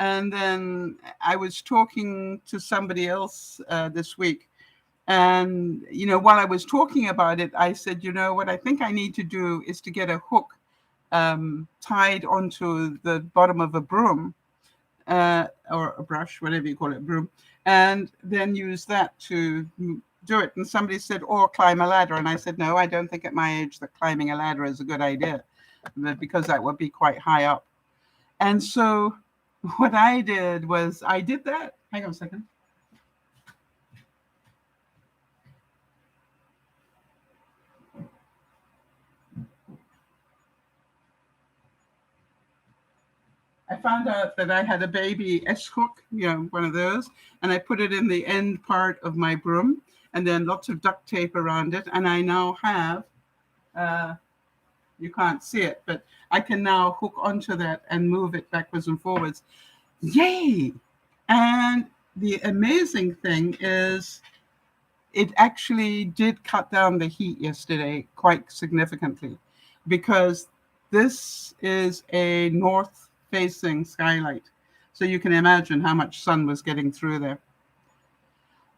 And then I was talking to somebody else this week. And, while I was talking about it, I said, what I think I need to do is to get a hook tied onto the bottom of a broom or a brush, whatever you call it, broom, and then use that to do it. And somebody said, or climb a ladder. And I said, no, I don't think at my age that climbing a ladder is a good idea because that would be quite high up. And so what I did was I did that. Hang on a second. I found out that I had a baby S hook, one of those, and I put it in the end part of my broom and then lots of duct tape around it. And I now have, you can't see it, but I can now hook onto that and move it backwards and forwards. Yay! And the amazing thing is it actually did cut down the heat yesterday quite significantly because this is a north facing skylight. So you can imagine how much sun was getting through there.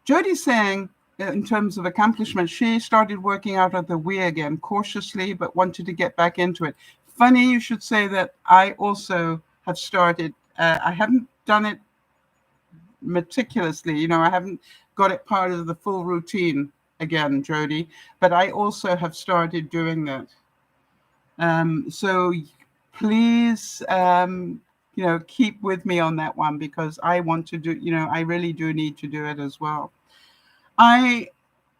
Jody's saying, in terms of accomplishment, she started working out of the Wii again cautiously, but wanted to get back into it. Funny you should say that. I also have started. I haven't done it meticulously. I haven't got it part of the full routine. again, Jody, but I also have started doing that. So please, keep with me on that one, because I want to do, I really do need to do it as well. I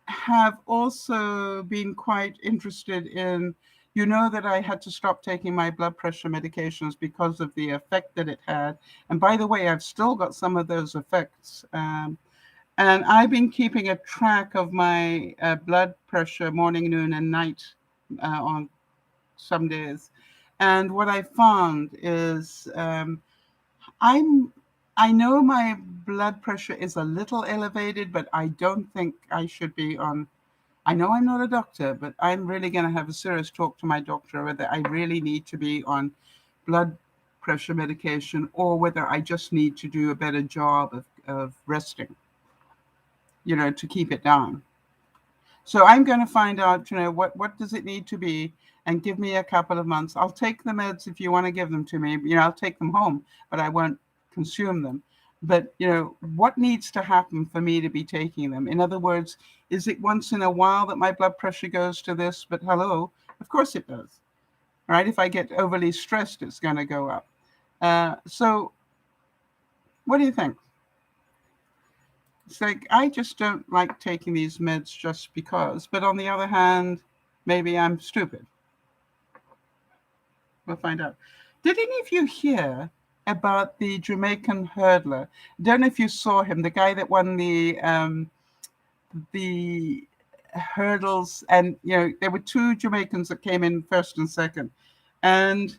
have also been quite interested in, that I had to stop taking my blood pressure medications because of the effect that it had. And by the way, I've still got some of those effects. And I've been keeping a track of my blood pressure morning, noon, and night on some days. And what I found is I'm I know my blood pressure is a little elevated, but I don't think I should be on. I know I'm not a doctor, but I'm really going to have a serious talk to my doctor whether I really need to be on blood pressure medication, or whether I just need to do a better job of resting, to keep it down. So I'm going to find out, what does it need to be, and give me a couple of months. I'll take the meds if you want to give them to me. I'll take them home, but I won't consume them. But, what needs to happen for me to be taking them? In other words, is it once in a while that my blood pressure goes to this? But hello, of course it does. Right? If I get overly stressed, it's going to go up. So what do you think? It's like, I just don't like taking these meds just because. But on the other hand, maybe I'm stupid. We'll find out. Did any of you hear about the Jamaican hurdler? Don't know if you saw him, the guy that won the hurdles, and there were two Jamaicans that came in first and second, and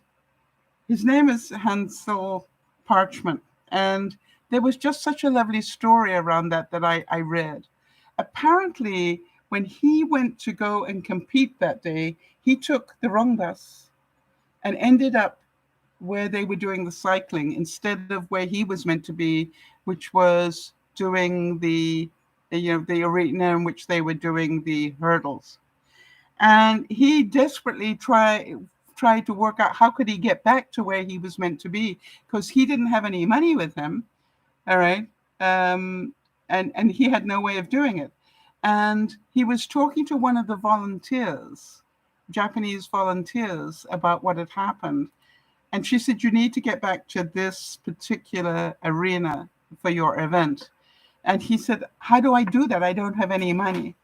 his name is Hansel Parchment, and there was just such a lovely story around that I read. Apparently, when he went to go and compete that day, he took the wrong bus and ended up where they were doing the cycling instead of where he was meant to be, which was doing the arena in which they were doing the hurdles. And he desperately tried to work out how could he get back to where he was meant to be, because he didn't have any money with him. All right. And he had no way of doing it. And he was talking to one of the volunteers, Japanese volunteers, about what had happened. And she said, you need to get back to this particular arena for your event. And he said, how do I do that? I don't have any money.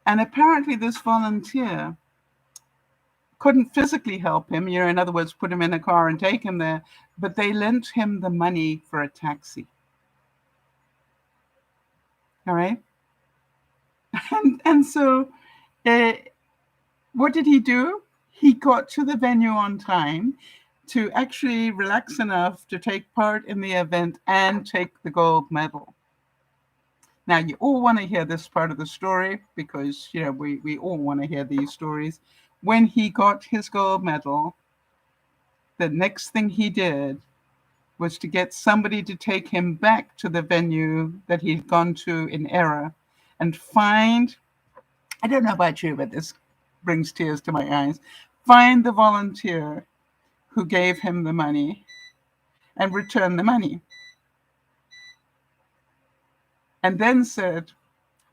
And apparently this volunteer couldn't physically help him, in other words, put him in a car and take him there, but they lent him the money for a taxi. All right. And so what did he do? He got to the venue on time to actually relax enough to take part in the event and take the gold medal. Now, you all want to hear this part of the story, because, we all want to hear these stories. When he got his gold medal, the next thing he did was to get somebody to take him back to the venue that he'd gone to in error and find, I don't know about you, but this brings tears to my eyes, find the volunteer who gave him the money and return the money. And then said,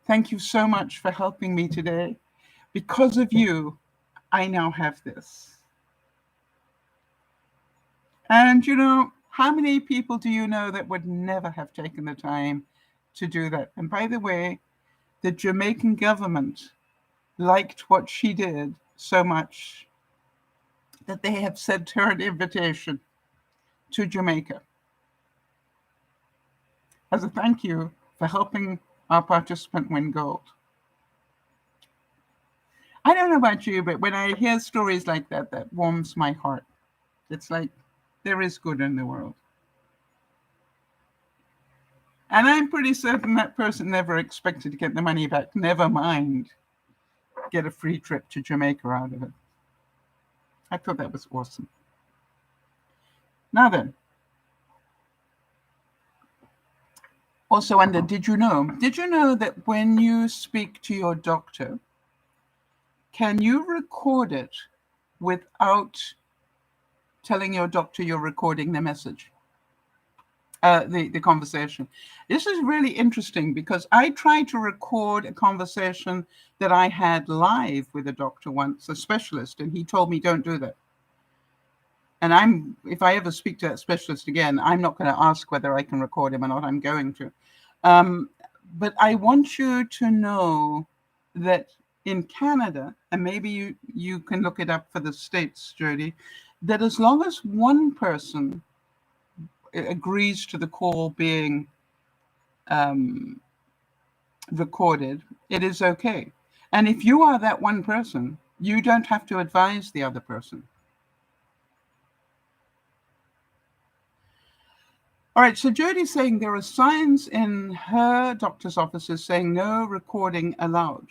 thank you so much for helping me today. Because of you, I now have this. And how many people do you know that would never have taken the time to do that? And by the way, the Jamaican government liked what she did so much that they have sent her an invitation to Jamaica as a thank you for helping our participant win gold. I don't know about you, but when I hear stories like that, that warms my heart. It's like there is good in the world. And I'm pretty certain that person never expected to get the money back, never mind get a free trip to Jamaica out of it. I thought that was awesome. Now then, also under did you know that when you speak to your doctor, can you record it without telling your doctor you're recording the message? the conversation. This is really interesting because I tried to record a conversation that I had live with a doctor once, a specialist, and he told me don't do that. And if I ever speak to that specialist again, I'm not going to ask whether I can record him or not. I'm going to. Um, but I want you to know that in Canada, and maybe you can look it up for the States, Jody, that as long as one person agrees to the call being recorded, it is okay. And if you are that one person, you don't have to advise the other person. All right, so Jody's saying there are signs in her doctor's offices saying no recording allowed.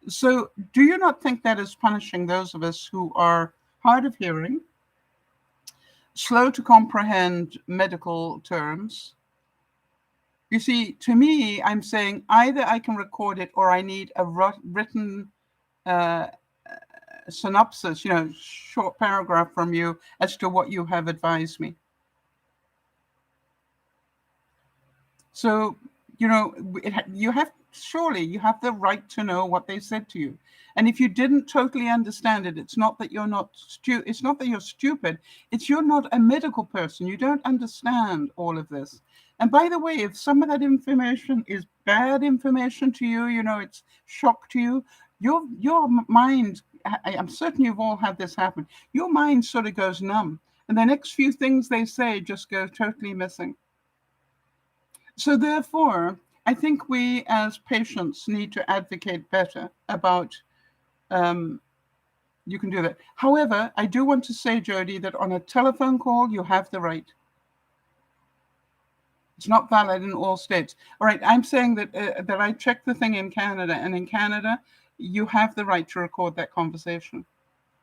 So do you not think that is punishing those of us who are hard of hearing, slow to comprehend medical terms? You see, to me, I'm saying either I can record it or I need a written synopsis, short paragraph from you as to what you have advised me. So, you have the right to know what they said to you. And if you didn't totally understand it, it's not that you're not it's not that you're stupid. It's you're not a medical person. You don't understand all of this. And by the way, if some of that information is bad information to you, it's shock to you, your mind, I'm certain you've all had this happen, your mind sort of goes numb. And the next few things they say just go totally missing. So therefore, I think we as patients need to advocate better about, you can do that. However, I do want to say, Jody, that on a telephone call, you have the right. It's not valid in all states. All right, I'm saying that I checked the thing in Canada, and in Canada, you have the right to record that conversation.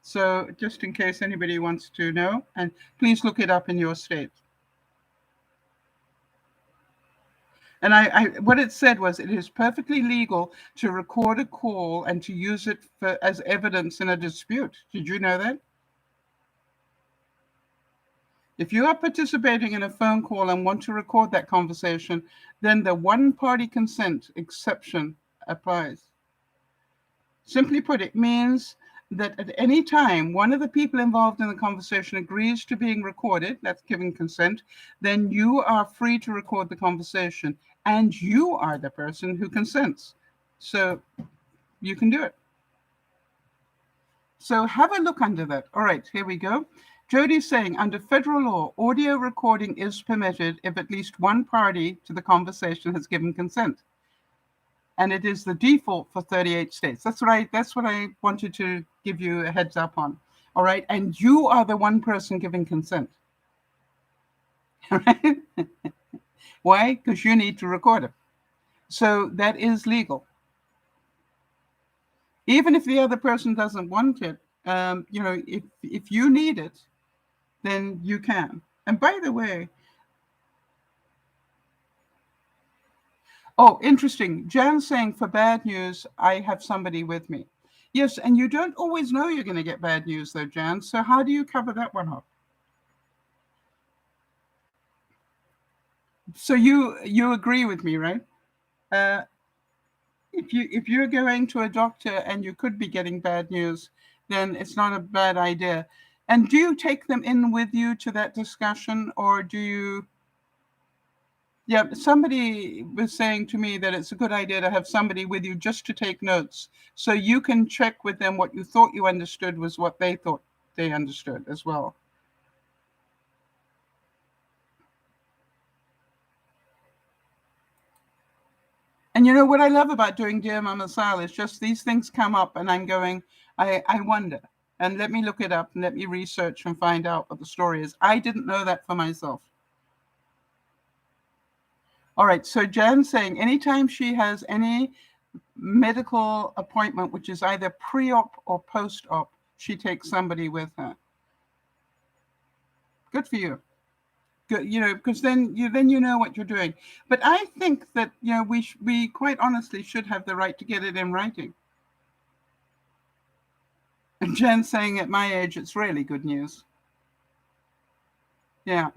So just in case anybody wants to know, and please look it up in your state. And what it said was it is perfectly legal to record a call and to use it as evidence in a dispute. Did you know that? If you are participating in a phone call and want to record that conversation, then the one-party consent exception applies. Simply put, it means that at any time one of the people involved in the conversation agrees to being recorded, that's giving consent, then you are free to record the conversation, and you are the person who consents. So you can do it. So have a look under that. All right, here we go. Jody's saying, under federal law, audio recording is permitted if at least one party to the conversation has given consent. And it is the default for 38 states. That's what I wanted to give you a heads up on. All right. And you are the one person giving consent. All right. Why? Because you need to record it. So that is legal. Even if the other person doesn't want it, if you need it, then you can. And by the way, oh, interesting. Jan's saying, for bad news, I have somebody with me. Yes, and you don't always know you're going to get bad news, though, Jan. So how do you cover that one up? So you agree with me, right? If you're going to a doctor and you could be getting bad news, then it's not a bad idea. And do you take them in with you to that discussion, or do you? Yeah, somebody was saying to me that it's a good idea to have somebody with you just to take notes, so you can check with them what you thought you understood was what they thought they understood as well. And you know what I love about doing Dear Mama Sal is just these things come up and I'm going, I wonder. And let me look it up and let me research and find out what the story is. I didn't know that for myself. All right, so Jan's saying anytime she has any medical appointment, which is either pre-op or post-op, she takes somebody with her. Good for you. Good, because then you know what you're doing. But I think that we quite honestly should have the right to get it in writing. And Jen's saying at my age, it's really good news. Yeah.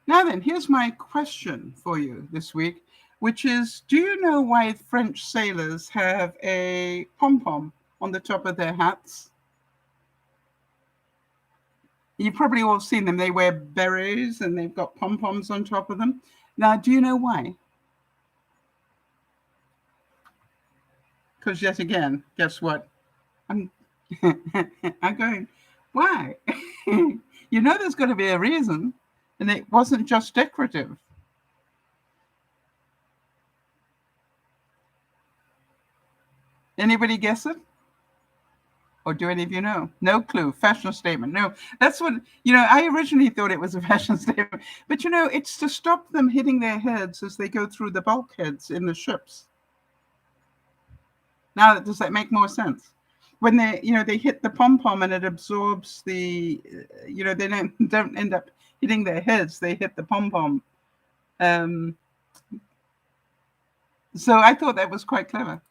Now then, here's my question for you this week, which is, do you know why French sailors have a pom-pom on the top of their hats? You've probably all seen them. They wear berets and they've got pom-poms on top of them. Now, do you know why? Because yet again, guess what? I'm, I'm going, why? You know there's got to be a reason. And it wasn't just decorative. Anybody guess it? Or do any of you know? No clue. Fashion statement. No, that's what, I originally thought it was a fashion statement. But, it's to stop them hitting their heads as they go through the bulkheads in the ships. Now, does that make more sense? When they hit the pom-pom and it absorbs they don't end up hitting their heads. They hit the pom-pom. So I thought that was quite clever.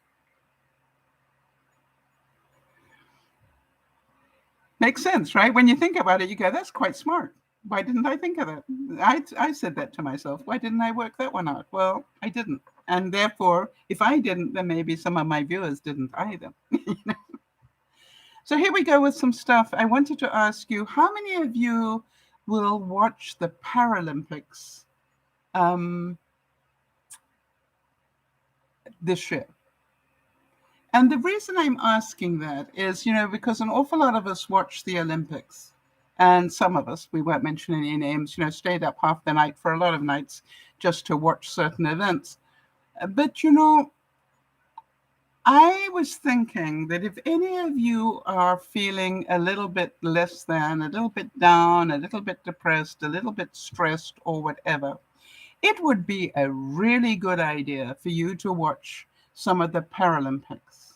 Makes sense, right? When you think about it, you go, that's quite smart. Why didn't I think of that? I said that to myself. Why didn't I work that one out? Well, I didn't. And therefore, if I didn't, then maybe some of my viewers didn't either. So here we go with some stuff. I wanted to ask you, how many of you will watch the Paralympics this year? And the reason I'm asking that is, because an awful lot of us watch the Olympics. And some of us, we won't mention any names, stayed up half the night for a lot of nights just to watch certain events. But, I was thinking that if any of you are feeling a little bit less than, a little bit down, a little bit depressed, a little bit stressed or whatever, it would be a really good idea for you to watch some of the Paralympics.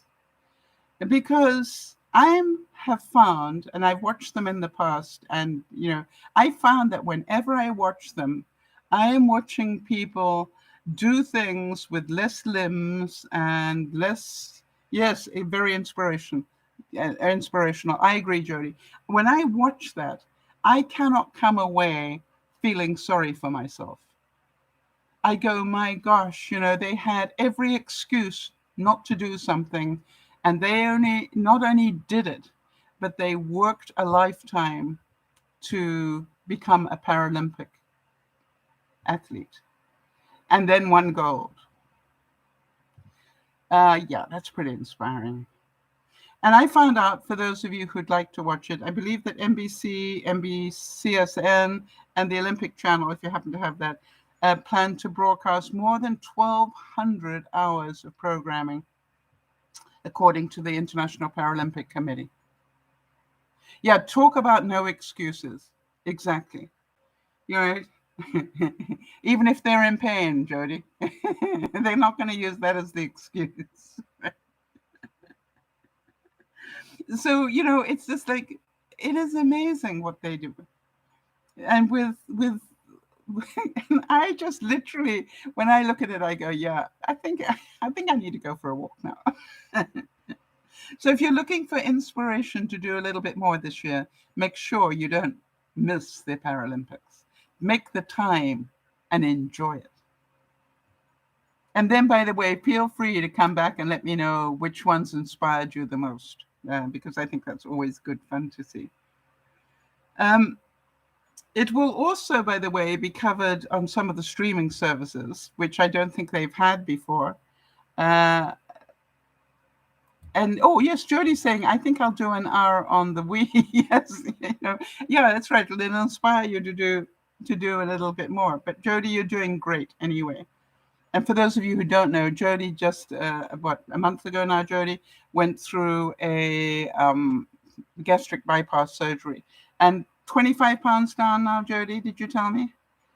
Because I have found, and I've watched them in the past, and, I found that whenever I watch them, I am watching people do things with less limbs and less, yes, very inspirational. I agree, Jody. When I watch that, I cannot come away feeling sorry for myself. I go, my gosh, they had every excuse not to do something, and they not only did it, but they worked a lifetime to become a Paralympic athlete, and then won gold. Yeah, that's pretty inspiring. And I found out, for those of you who'd like to watch it, I believe that NBC, NBCSN, and the Olympic Channel, if you happen to have that, plan to broadcast more than 1,200 hours of programming, according to the International Paralympic Committee. Yeah, talk about no excuses. Exactly. Even if they're in pain, Jody, they're not going to use that as the excuse. So, it's just like, it is amazing what they do. And with and I just literally, when I look at it, I go, yeah, I think I need to go for a walk now. So if you're looking for inspiration to do a little bit more this year, make sure you don't miss the Paralympics. Make the time and enjoy it. And then, by the way, feel free to come back and let me know which ones inspired you the most, because I think that's always good fun to see. It will also, by the way, be covered on some of the streaming services, which I don't think they've had before. And oh yes, Jody's saying, I think I'll do an hour on the Wii. Yes, yeah, that's right. It'll inspire you to do a little bit more. But Jody, you're doing great anyway. And for those of you who don't know, Jody just a month ago now, Jody went through a gastric bypass surgery, and 25 pounds down now, Jody. Did you tell me?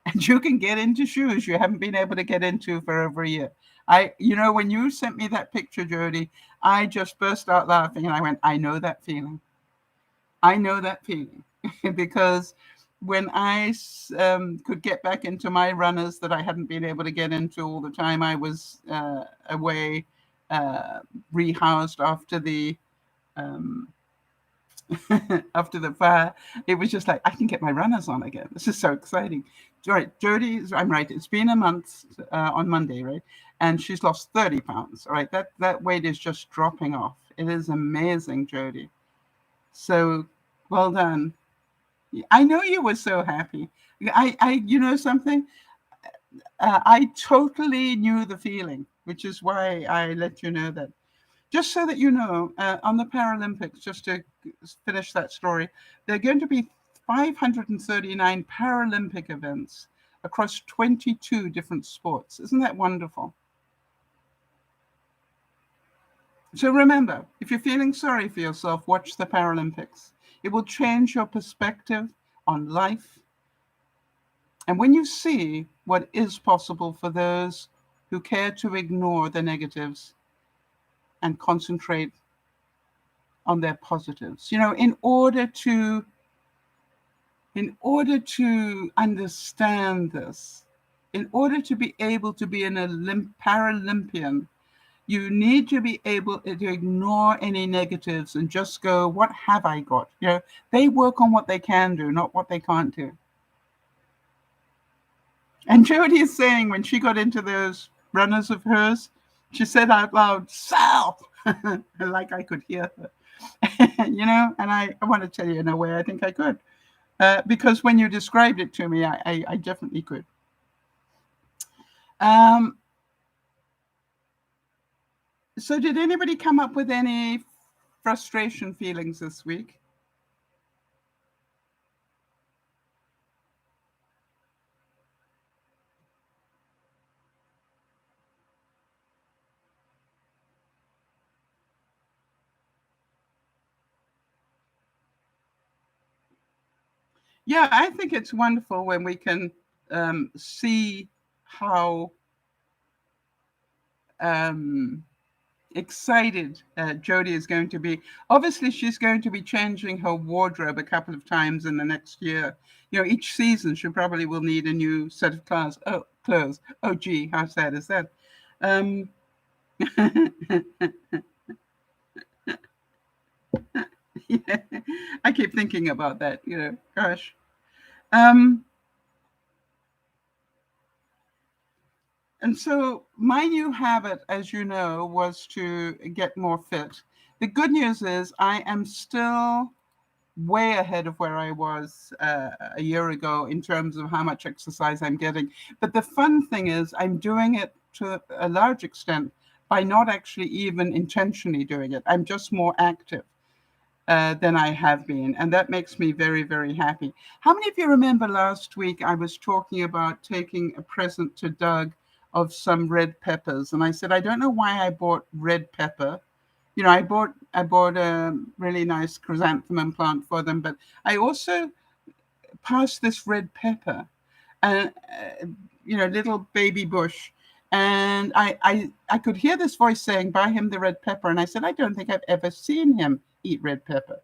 And you can get into shoes you haven't been able to get into for over a year. When you sent me that picture, Jody, I just burst out laughing, and I went, I know that feeling. I know that feeling because when I could get back into my runners that I hadn't been able to get into all the time I was away, rehoused after the after the fire, it was just like, I can get my runners on again. This is so exciting. right, Jody, I'm right. It's been a month on Monday, right? And she's lost 30 pounds. All right, that weight is just dropping off. It is amazing, Jody. So well done. I know you were so happy. You know something? I totally knew the feeling, which is why I let you know that. Just so that you know, on the Paralympics, just to finish that story, there are going to be 539 Paralympic events across 22 different sports. Isn't that wonderful? So remember, if you're feeling sorry for yourself, watch the Paralympics. It will change your perspective on life. And when you see what is possible for those who care to ignore the negatives and concentrate on their positives, in order to understand this, in order to be able to be an Paralympian, you need to be able to ignore any negatives and just go, what have I got? They work on what they can do, not what they can't do. And Jody is saying when she got into those runners of hers, she said out loud, Sal! Like I could hear her. And I want to tell you in a way I think I could. Because when you described it to me, I definitely could. Um, so did anybody come up with any frustration feelings this week? Yeah, I think it's wonderful when we can see how excited Jody is going to be. Obviously, she's going to be changing her wardrobe a couple of times in the next year. Each season she probably will need a new set of clothes. Clothes. Oh, gee, how sad is that? Um, yeah, I keep thinking about that. Gosh. Um, and so my new habit, as you know, was to get more fit. The good news is I am still way ahead of where I was a year ago in terms of how much exercise I'm getting. But the fun thing is I'm doing it to a large extent by not actually even intentionally doing it. I'm just more active than I have been. And that makes me very, very happy. How many of you remember last week I was talking about taking a present to Doug of some red peppers? And I said, I don't know why I bought red pepper. I bought a really nice chrysanthemum plant for them, but I also passed this red pepper, and little baby bush, and I could hear this voice saying, "Buy him the red pepper," and I said, "I don't think I've ever seen him eat red pepper."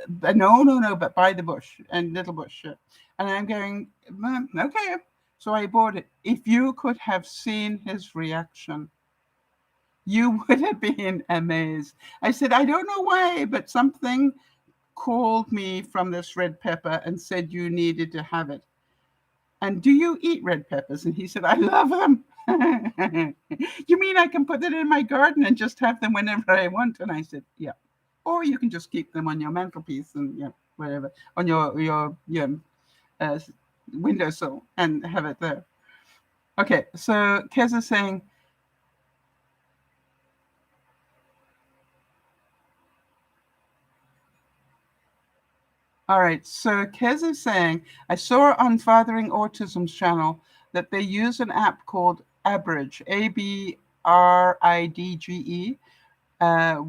But no, no, no, but buy the bush and little bush, and I'm going, okay. So I bought it. If you could have seen his reaction, you would have been amazed. I said, I don't know why, but something called me from this red pepper and said you needed to have it. And do you eat red peppers? And he said, I love them. You mean I can put it in my garden and just have them whenever I want? And I said, yeah. Or you can just keep them on your mantelpiece and whatever, on your uh, windowsill and have it there. Okay, so Kez is saying, all right, so Kez is saying, I saw on Fathering Autism's channel that they use an app called Abridge, Abridge,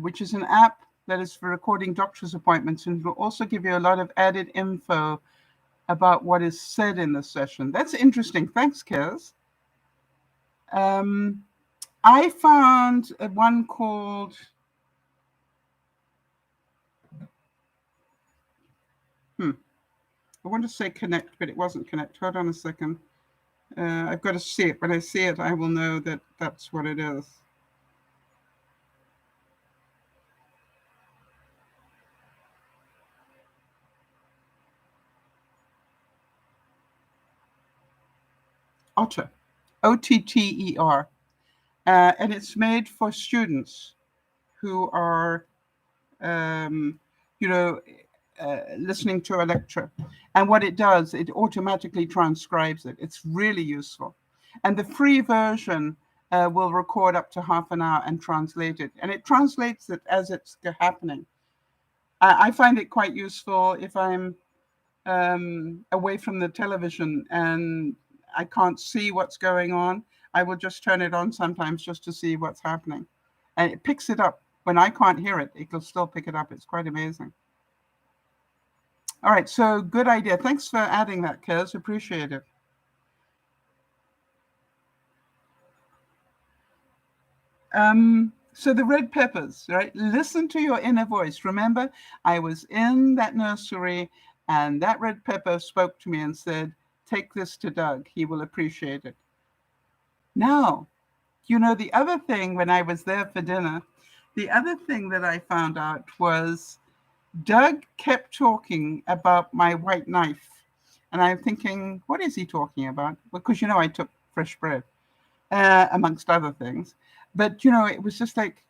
which is an app that is for recording doctor's appointments and will also give you a lot of added info about what is said in the session. That's interesting. Thanks, Kez. I found one called, I want to say Connect, but it wasn't Connect. Hold on a second. I've got to see it. When I see it, I will know that that's what it is. Otter, Otter, and it's made for students who are, um, you know, listening to a lecture. And what it does, it automatically transcribes it. It's really useful. And the free version will record up to half an hour and translate it. And it translates it as it's happening. I find it quite useful if I'm away from the television and I can't see what's going on. I will just turn it on sometimes just to see what's happening. And it picks it up. When I can't hear it, it'll still pick it up. It's quite amazing. All right, so good idea. Thanks for adding that, Kez. Appreciate it. So the red peppers, right? Listen to your inner voice. Remember, I was in that nursery and that red pepper spoke to me and said, take this to Doug. He will appreciate it. Now, the other thing when I was there for dinner, the other thing that I found out was Doug kept talking about my white knife. And I'm thinking, what is he talking about? Because, I took fresh bread, amongst other things. But, it was just like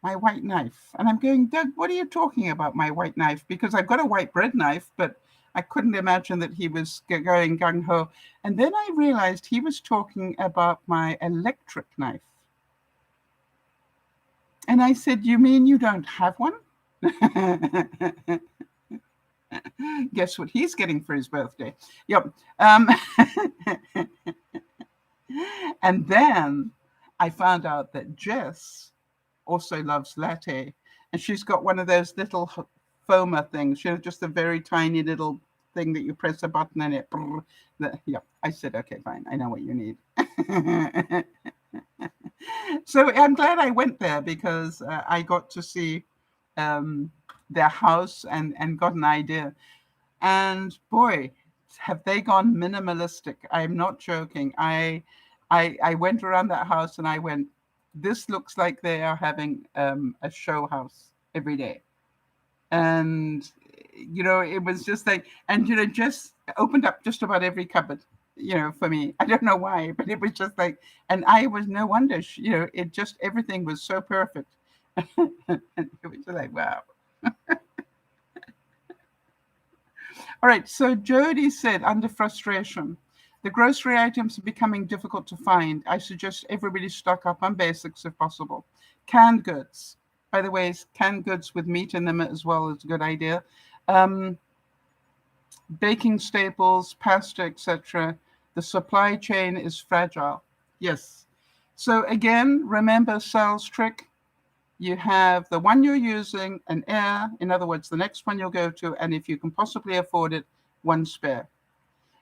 my white knife. And I'm going, Doug, what are you talking about, my white knife? Because I've got a white bread knife, but I couldn't imagine that he was going gung-ho. And then I realized he was talking about my electric knife. And I said, you mean you don't have one? Guess what he's getting for his birthday? Yep. And then I found out that Jess also loves latte. And she's got one of those little foamer things, just a very tiny little thing that you press a button and it. Yeah, I said, okay, fine. I know what you need. So I'm glad I went there because I got to see their house and got an idea. And boy, have they gone minimalistic. I'm not joking. I went around that house and I went, this looks like they are having a show house every day. And, it was just like, and, just opened up just about every cupboard, for me. I don't know why, but it was just like, and I was no wonder, it just, everything was so perfect. And it was like, wow. All right, so Jody said, under frustration, the grocery items are becoming difficult to find. I suggest everybody stock up on basics if possible. Canned goods. By the way, canned goods with meat in them as well is a good idea. Baking staples, pasta, etc. The supply chain is fragile. Yes. So again, remember Sal's trick. You have the one you're using, an air, in other words, the next one you'll go to, and if you can possibly afford it, one spare.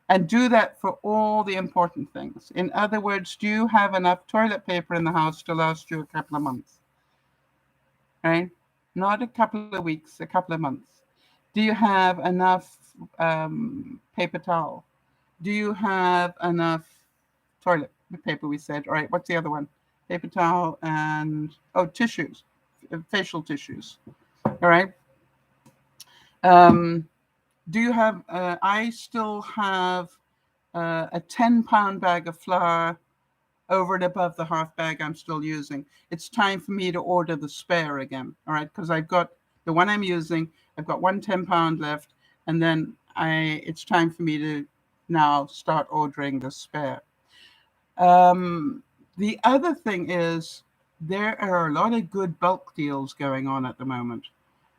And do that for all the important things. In other words, do you have enough toilet paper in the house to last you a couple of months? Right? Not a couple of weeks, a couple of months. Do you have enough paper towel? Do you have enough toilet paper, we said? All right, what's the other one? Paper towel and, tissues, facial tissues. All right. Do you have, I still have a 10-pound bag of flour over and above the half bag I'm still using. It's time for me to order the spare again. All right. Because I've got the one I'm using, I've got one 10-pound left. And then it's time for me to now start ordering the spare. The other thing is there are a lot of good bulk deals going on at the moment.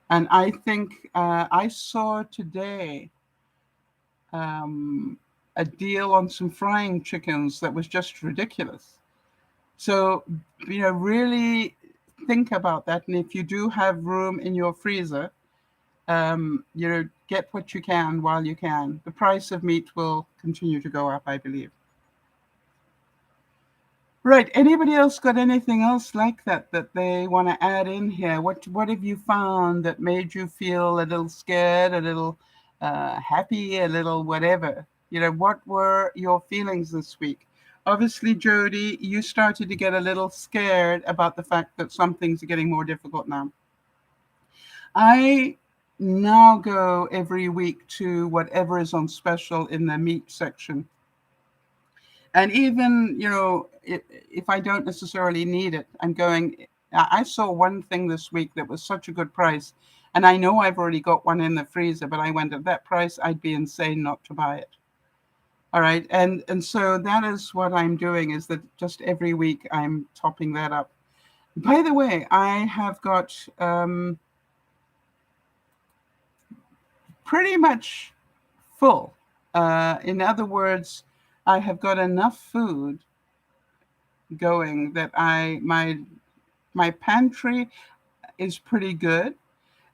And I think I saw today a deal on some frying chickens that was just ridiculous. So, really think about that. And if you do have room in your freezer, get what you can while you can. The price of meat will continue to go up, I believe. Right. Anybody else got anything else like that they want to add in here? What have you found that made you feel a little scared, a little happy, a little whatever? What were your feelings this week? Obviously, Jody, you started to get a little scared about the fact that some things are getting more difficult now. I now go every week to whatever is on special in the meat section. And even, if I don't necessarily need it, I'm going. I saw one thing this week that was such a good price, and I know I've already got one in the freezer, but I went at that price, I'd be insane not to buy it. All right, and so that is what I'm doing, is that just every week I'm topping that up. By the way, I have got pretty much full. In other words, I have got enough food going that my pantry is pretty good.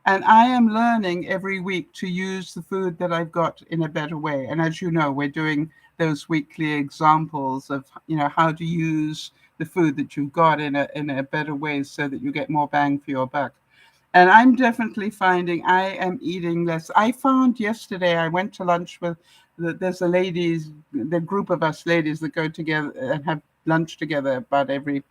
And I am learning every week to use the food that I've got in a better way. And as you know, we're doing those weekly examples of, how to use the food that you've got in a better way so that you get more bang for your buck. And I'm definitely finding I am eating less. I found yesterday I went to lunch with there's a ladies, the group of us ladies that go together and have lunch together about every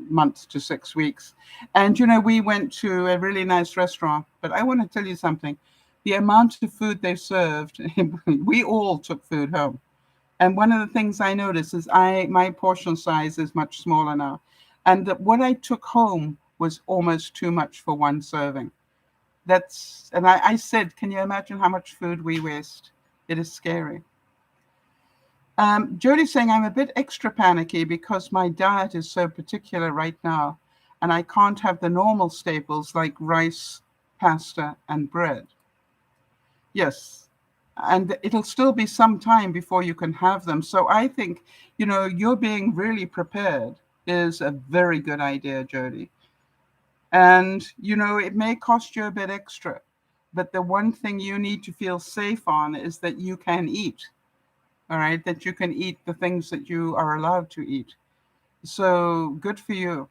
month to 6 weeks. And, we went to a really nice restaurant. But I want to tell you something. The amount of food they served, we all took food home. And one of the things I noticed is my portion size is much smaller now. And what I took home was almost too much for one serving. And I said, can you imagine how much food we waste? It is scary. Jody's saying I'm a bit extra panicky because my diet is so particular right now, and I can't have the normal staples like rice, pasta, and bread. Yes, and it'll still be some time before you can have them. So I think, you're being really prepared is a very good idea, Jody. And, it may cost you a bit extra, but the one thing you need to feel safe on is that you can eat. All right, that you can eat the things that you are allowed to eat. So good for you.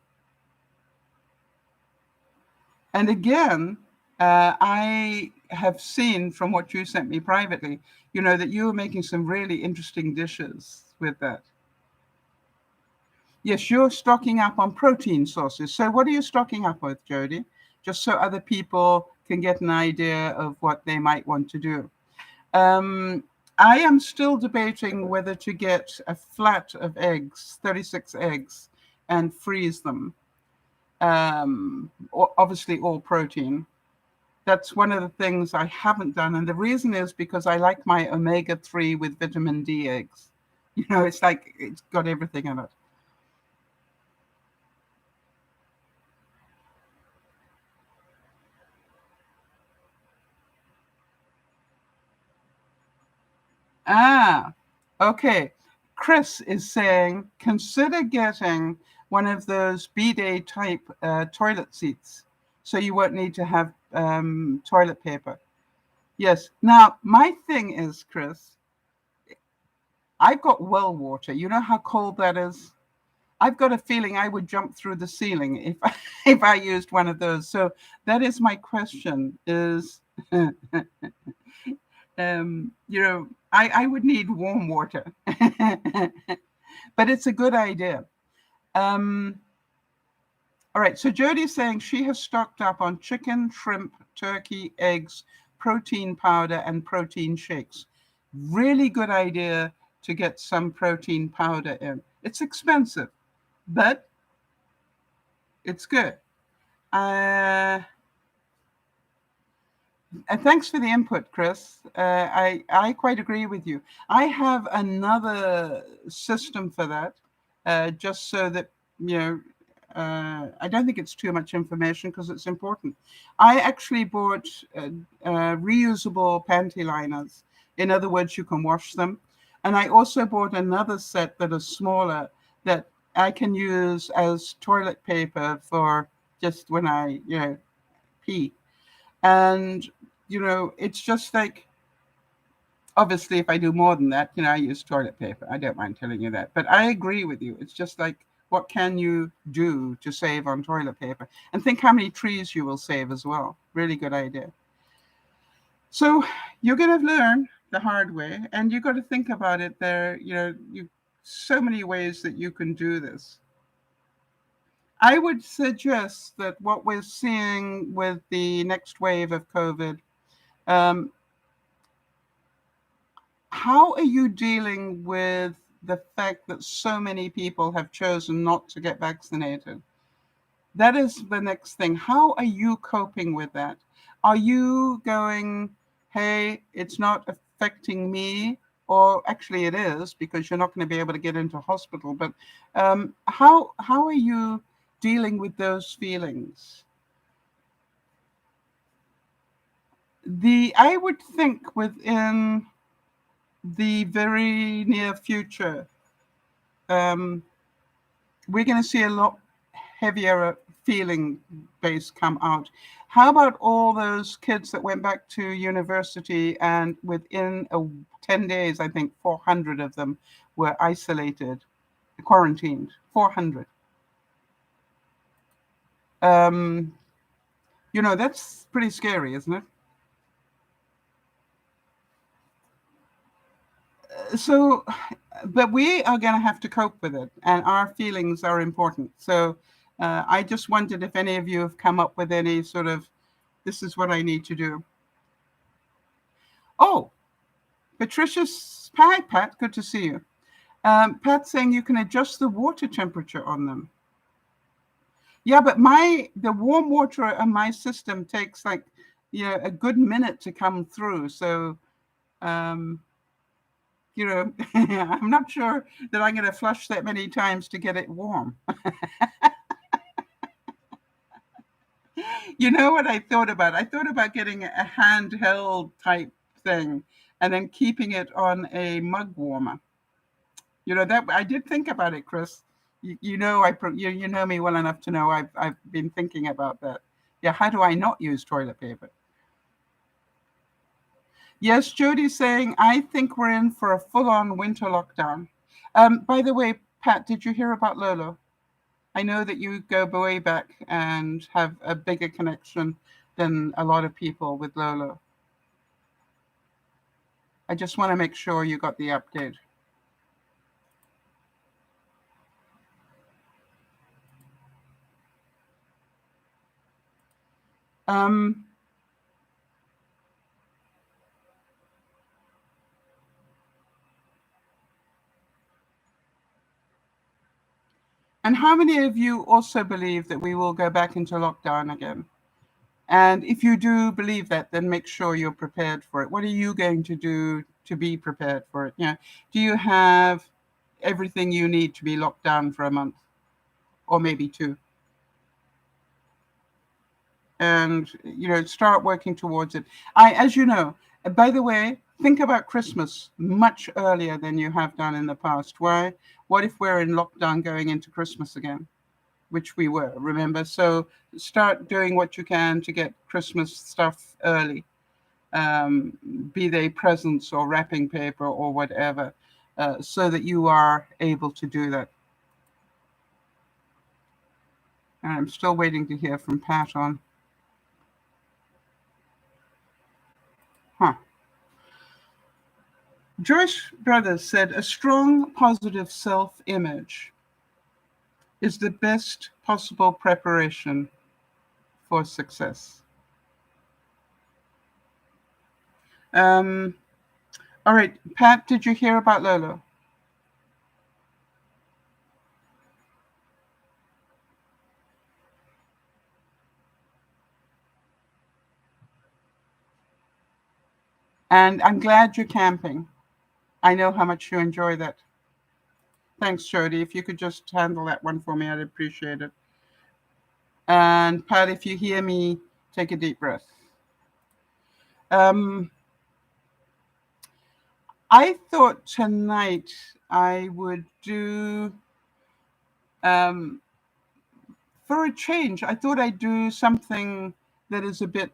And again, I have seen from what you sent me privately, that you were making some really interesting dishes with that. Yes, you're stocking up on protein sources. So what are you stocking up with, Jody? Just so other people can get an idea of what they might want to do. I am still debating whether to get a flat of eggs, 36 eggs, and freeze them. Obviously, all protein. That's one of the things I haven't done. And the reason is because I like my omega-3 with vitamin D eggs. It's like it's got everything in it. Ah, okay. Chris is saying, consider getting one of those bidet type toilet seats so you won't need to have toilet paper. Yes. Now, my thing is, Chris, I've got well water. You know how cold that is? I've got a feeling I would jump through the ceiling if I used one of those. So that is my question is, I would need warm water, but it's a good idea. All right, so Jody's saying she has stocked up on chicken, shrimp, turkey, eggs, protein powder, and protein shakes. Really good idea to get some protein powder in. It's expensive, but it's good. And thanks for the input, Chris. I quite agree with you. I have another system for that, just so that, I don't think it's too much information because it's important. I actually bought reusable panty liners. In other words, you can wash them. And I also bought another set that is smaller that I can use as toilet paper for just when I, pee. And, it's just like, obviously, if I do more than that, I use toilet paper. I don't mind telling you that. But I agree with you. It's just like, what can you do to save on toilet paper? And think how many trees you will save as well. Really good idea. So you're going to learn the hard way, and you've got to think about it. So many ways that you can do this. I would suggest that what we're seeing with the next wave of COVID, how are you dealing with the fact that so many people have chosen not to get vaccinated. That is the next thing. How are you coping with that? Are you going, hey, it's not affecting me? Or actually it is, because you're not going to be able to get into hospital. But how are you dealing with those feelings? I would think within the very near future, um, we're going to see a lot heavier feeling base come out. How about all those kids that went back to university and within 10 days, I think 400 of them were isolated, quarantined, 400. Um, that's pretty scary, isn't it? So, but we are going to have to cope with it, and our feelings are important. So, I just wondered if any of you have come up with any sort of, this is what I need to do. Oh, Patricia's, hi, Pat, good to see you. Pat's saying you can adjust the water temperature on them. Yeah, but the warm water on my system takes like, a good minute to come through. So, um, I'm not sure that I'm going to flush that many times to get it warm. You know what I thought about? I thought about getting a handheld type thing and then keeping it on a mug warmer. That I did think about it, Chris. You know me well enough to know I've been thinking about that. Yeah, how do I not use toilet paper? Yes, Jody's saying, I think we're in for a full-on winter lockdown. By the way, Pat, did you hear about Lolo? I know that you go way back and have a bigger connection than a lot of people with Lolo. I just want to make sure you got the update. Um, and how many of you also believe that we will go back into lockdown again? And if you do believe that, then make sure you're prepared for it. What are you going to do to be prepared for it? Do you have everything you need to be locked down for a month or maybe two? And start working towards it. As you know, by the way, think about Christmas much earlier than you have done in the past. Why? What if we're in lockdown going into Christmas again? Which we were, remember? So start doing what you can to get Christmas stuff early, be they presents or wrapping paper or whatever, so that you are able to do that. And I'm still waiting to hear from Pat on. Huh. Joyce Brothers said a strong positive self-image is the best possible preparation for success. All right, Pat, did you hear about Lolo? And I'm glad you're camping. I know how much you enjoy that. Thanks, Jody. If you could just handle that one for me, I'd appreciate it. And Pat, if you hear me, take a deep breath. I thought tonight I would do, for a change, I thought I'd do something that is a bit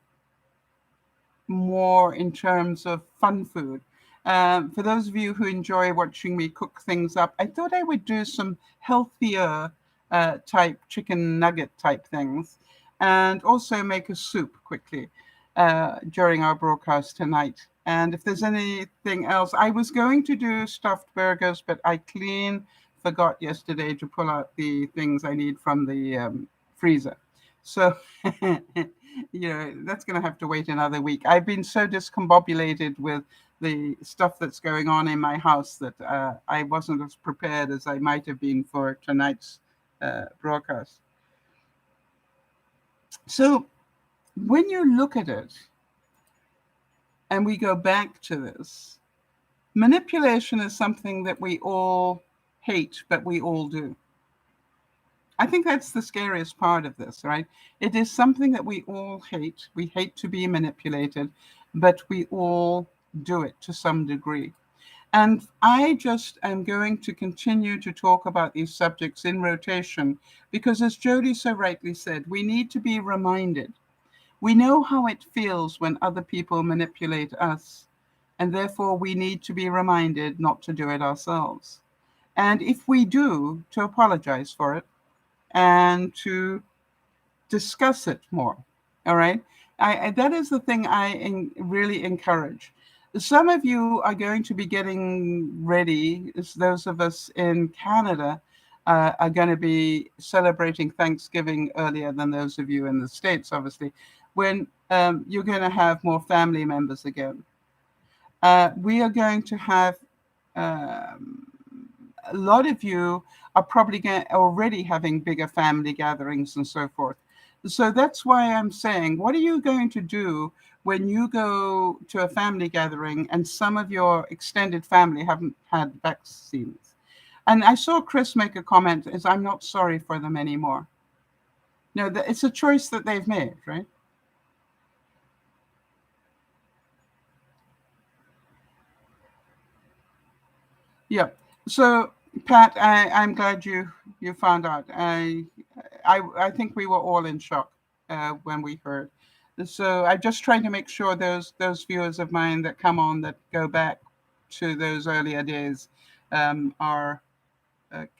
more in terms of fun food. For those of you who enjoy watching me cook things up, I thought I would do some healthier type chicken nugget type things, and also make a soup quickly during our broadcast tonight. And if there's anything else, I was going to do stuffed burgers, but I forgot yesterday to pull out the things I need from the freezer. So that's going to have to wait another week. I've been so discombobulated with the stuff that's going on in my house that I wasn't as prepared as I might have been for tonight's broadcast. So when you look at it, and we go back to this, manipulation is something that we all hate, but we all do. I think that's the scariest part of this, right? It is something that we all hate. We hate to be manipulated, but we all do it to some degree. And I just am going to continue to talk about these subjects in rotation because, as Jody so rightly said, we need to be reminded. We know how it feels when other people manipulate us, and therefore we need to be reminded not to do it ourselves. And if we do, to apologize for it and to discuss it more. All right. That is the thing really encourage. Some of you are going to be getting ready. Those of us in Canada are going to be celebrating Thanksgiving earlier than those of you in the States, obviously, when you're going to have more family members again. We are going to have um, a lot of you are probably already having bigger family gatherings and so forth. So that's why I'm saying, what are you going to do when you go to a family gathering and some of your extended family haven't had vaccines? And I saw Chris make a comment, is I'm not sorry for them anymore. No, it's a choice that they've made, right? Yeah. So, Pat, I'm glad you found out. I think we were all in shock when we heard. So I'm just trying to make sure those viewers of mine that come on that go back to those earlier days are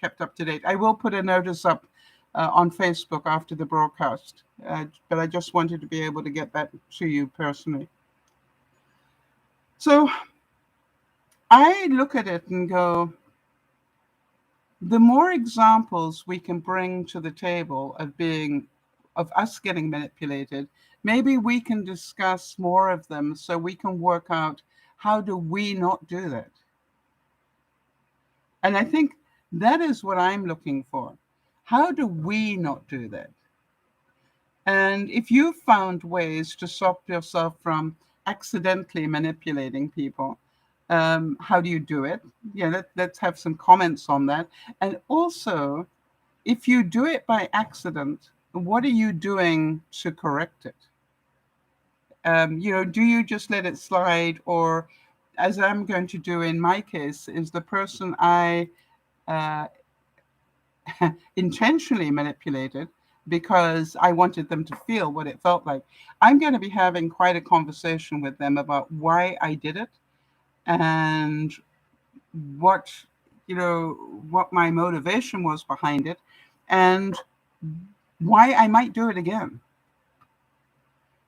kept up to date. I will put a notice up on Facebook after the broadcast, but I just wanted to be able to get that to you personally. So I look at it and go, the more examples we can bring to the table of us getting manipulated, maybe we can discuss more of them so we can work out how do we not do that. And I think that is what I'm looking for. How do we not do that? And if you found ways to stop yourself from accidentally manipulating people, how do you do it? Yeah, let's have some comments on that. And also, if you do it by accident, what are you doing to correct it? Do you just let it slide, or as I'm going to do in my case, is the person I uh, intentionally manipulated because I wanted them to feel what it felt like. I'm going to be having quite a conversation with them about why I did it and what what my motivation was behind it and why I might do it again.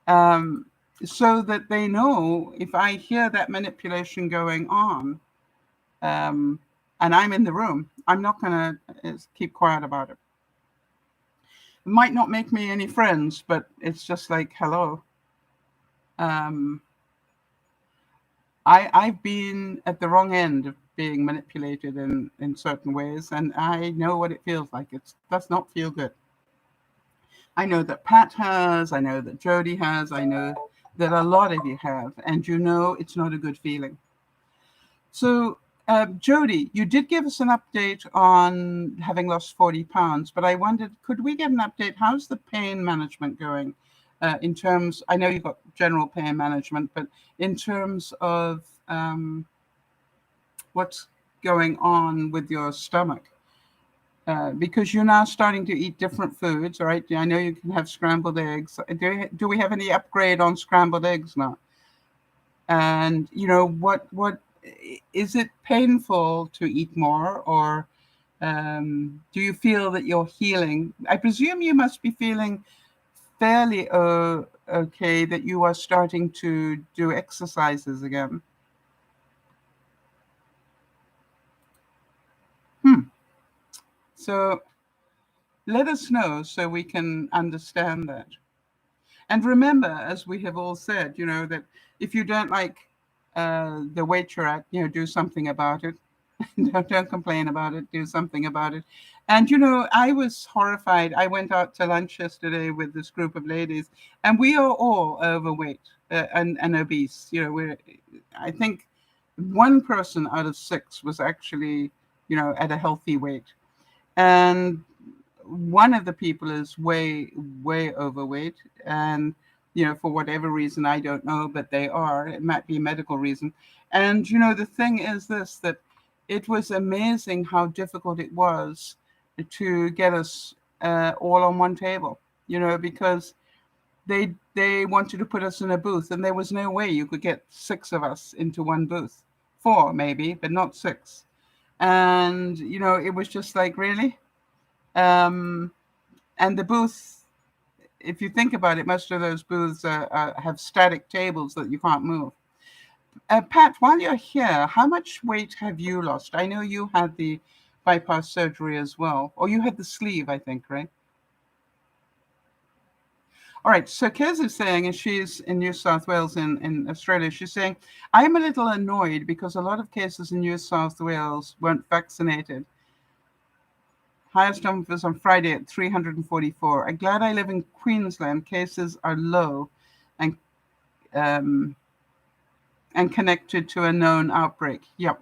Um, so that they know if I hear that manipulation going on um, and I'm in the room, I'm not going to keep quiet about it. It might not make me any friends, but it's just like, hello. Um, I've been at the wrong end of being manipulated in certain ways, and I know what it feels like. It does not feel good. I know that Pat has, I know that Jody has, I know that a lot of you have, and you know it's not a good feeling. So, Jody, you did give us an update on having lost 40 pounds, but I wondered, could we get an update? How's the pain management going in terms, I know you've got general pain management, but in terms of what's going on with your stomach? Because you're now starting to eat different foods, right? I know you can have scrambled eggs. Do we have any upgrade on scrambled eggs now? And what is it painful to eat more, or do you feel that you're healing? I presume you must be feeling fairly okay, that you are starting to do exercises again. Hmm. So let us know so we can understand that. And remember, as we have all said, that if you don't like the weight you're at, do something about it. Don't complain about it. Do something about it. And I was horrified. I went out to lunch yesterday with this group of ladies, and we are all overweight and obese. I think one person out of six was actually, at a healthy weight, and one of the people is way, way overweight, and for whatever reason, I don't know, but they are. It might be a medical reason. And the thing is this, that it was amazing how difficult it was to get us all on one table, because they wanted to put us in a booth, and there was no way you could get six of us into one booth. Four maybe, but not six. And it was just like, really. um, and the booth, if you think about it, most of those booths have static tables that you can't move. Pat, while you're here, how much weight have you lost? I know you had the bypass surgery as well, or you had the sleeve, I think, right? All right, so Kez is saying, and she's in New South Wales in Australia, she's saying, I'm a little annoyed because a lot of cases in New South Wales weren't vaccinated. Highest numbers on Friday at 344. I'm glad I live in Queensland. Cases are low and um, and connected to a known outbreak. Yep.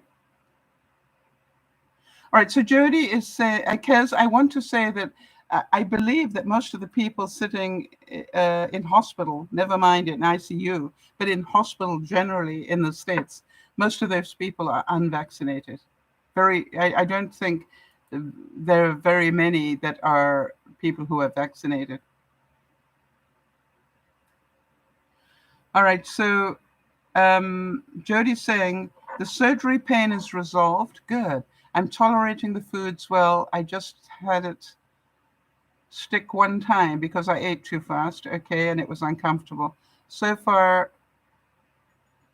All right, so Jody is saying, Kez, I want to say that I believe that most of the people sitting in hospital, never mind in ICU, but in hospital generally in the States, most of those people are unvaccinated. I don't think there are very many that are people who are vaccinated. All right, so Jody's saying, the surgery pain is resolved. Good. I'm tolerating the foods well. I just had it stick one time because I ate too fast. Okay, and it was uncomfortable. So far,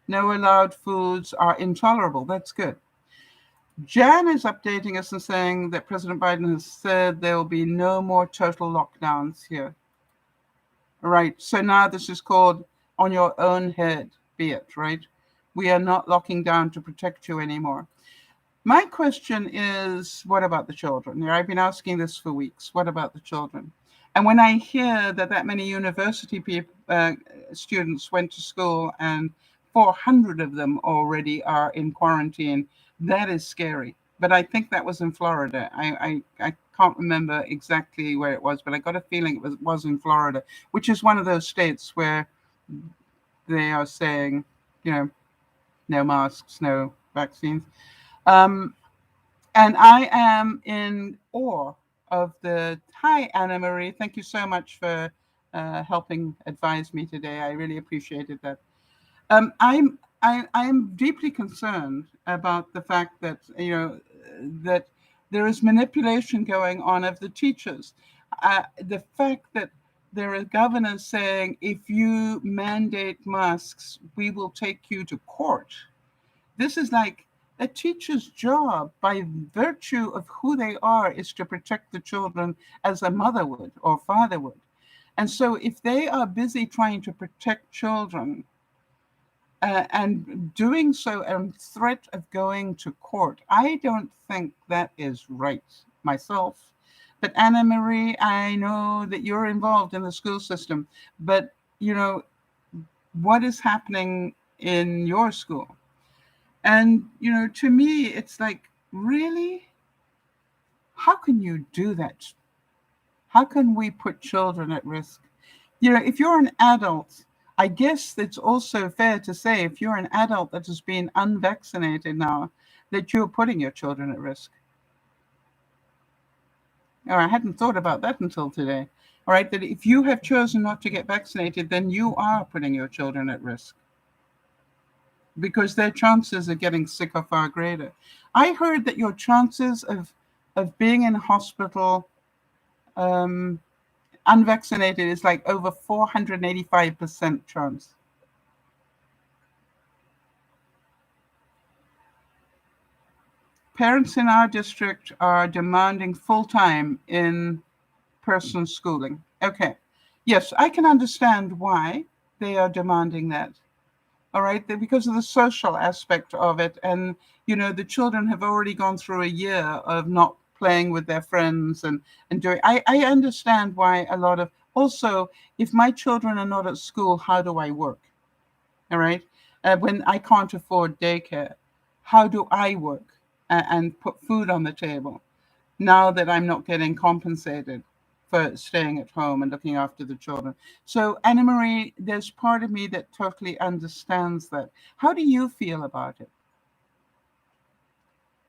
no allowed foods are intolerable. That's good. Jan is updating us and saying that President Biden has said there will be no more total lockdowns here. Right. So now this is called on your own head, be it, right? We are not locking down to protect you anymore. My question is, what about the children? I've been asking this for weeks. What about the children? And when I hear that many university students went to school and 400 of them already are in quarantine, that is scary. But I think that was in Florida. I can't remember exactly where it was, but I got a feeling it was in Florida, which is one of those states where they are saying, no masks, no vaccines. And I am in awe of the. Hi, Anna Marie. Thank you so much for helping advise me today. I really appreciated that. I'm deeply concerned about the fact that that there is manipulation going on of the teachers. The fact that there are governors saying, if you mandate masks, we will take you to court. This is like a teacher's job, by virtue of who they are, is to protect the children as a mother would or father would. And so if they are busy trying to protect children and doing so and threat of going to court, I don't think that is right myself. But Anna Marie, I know that you're involved in the school system, but what is happening in your school? And, to me, it's like, really? How can you do that? How can we put children at risk? If you're an adult, I guess it's also fair to say, if you're an adult that has been unvaccinated now, that you're putting your children at risk. Now, I hadn't thought about that until today. All right, that if you have chosen not to get vaccinated, then you are putting your children at risk, because their chances of getting sick are far greater. I heard that your chances of being in hospital unvaccinated is like over 485% chance. Parents in our district are demanding full-time in-person schooling. Okay. Yes, I can understand why they are demanding that. all right, because of the social aspect of it. And, the children have already gone through a year of not playing with their friends and doing, I understand why a lot of, also, if my children are not at school, how do I work? All right. When I can't afford daycare, how do I work and put food on the table now that I'm not getting compensated for staying at home and looking after the children? So, Anna Marie, there's part of me that totally understands that. How do you feel about it?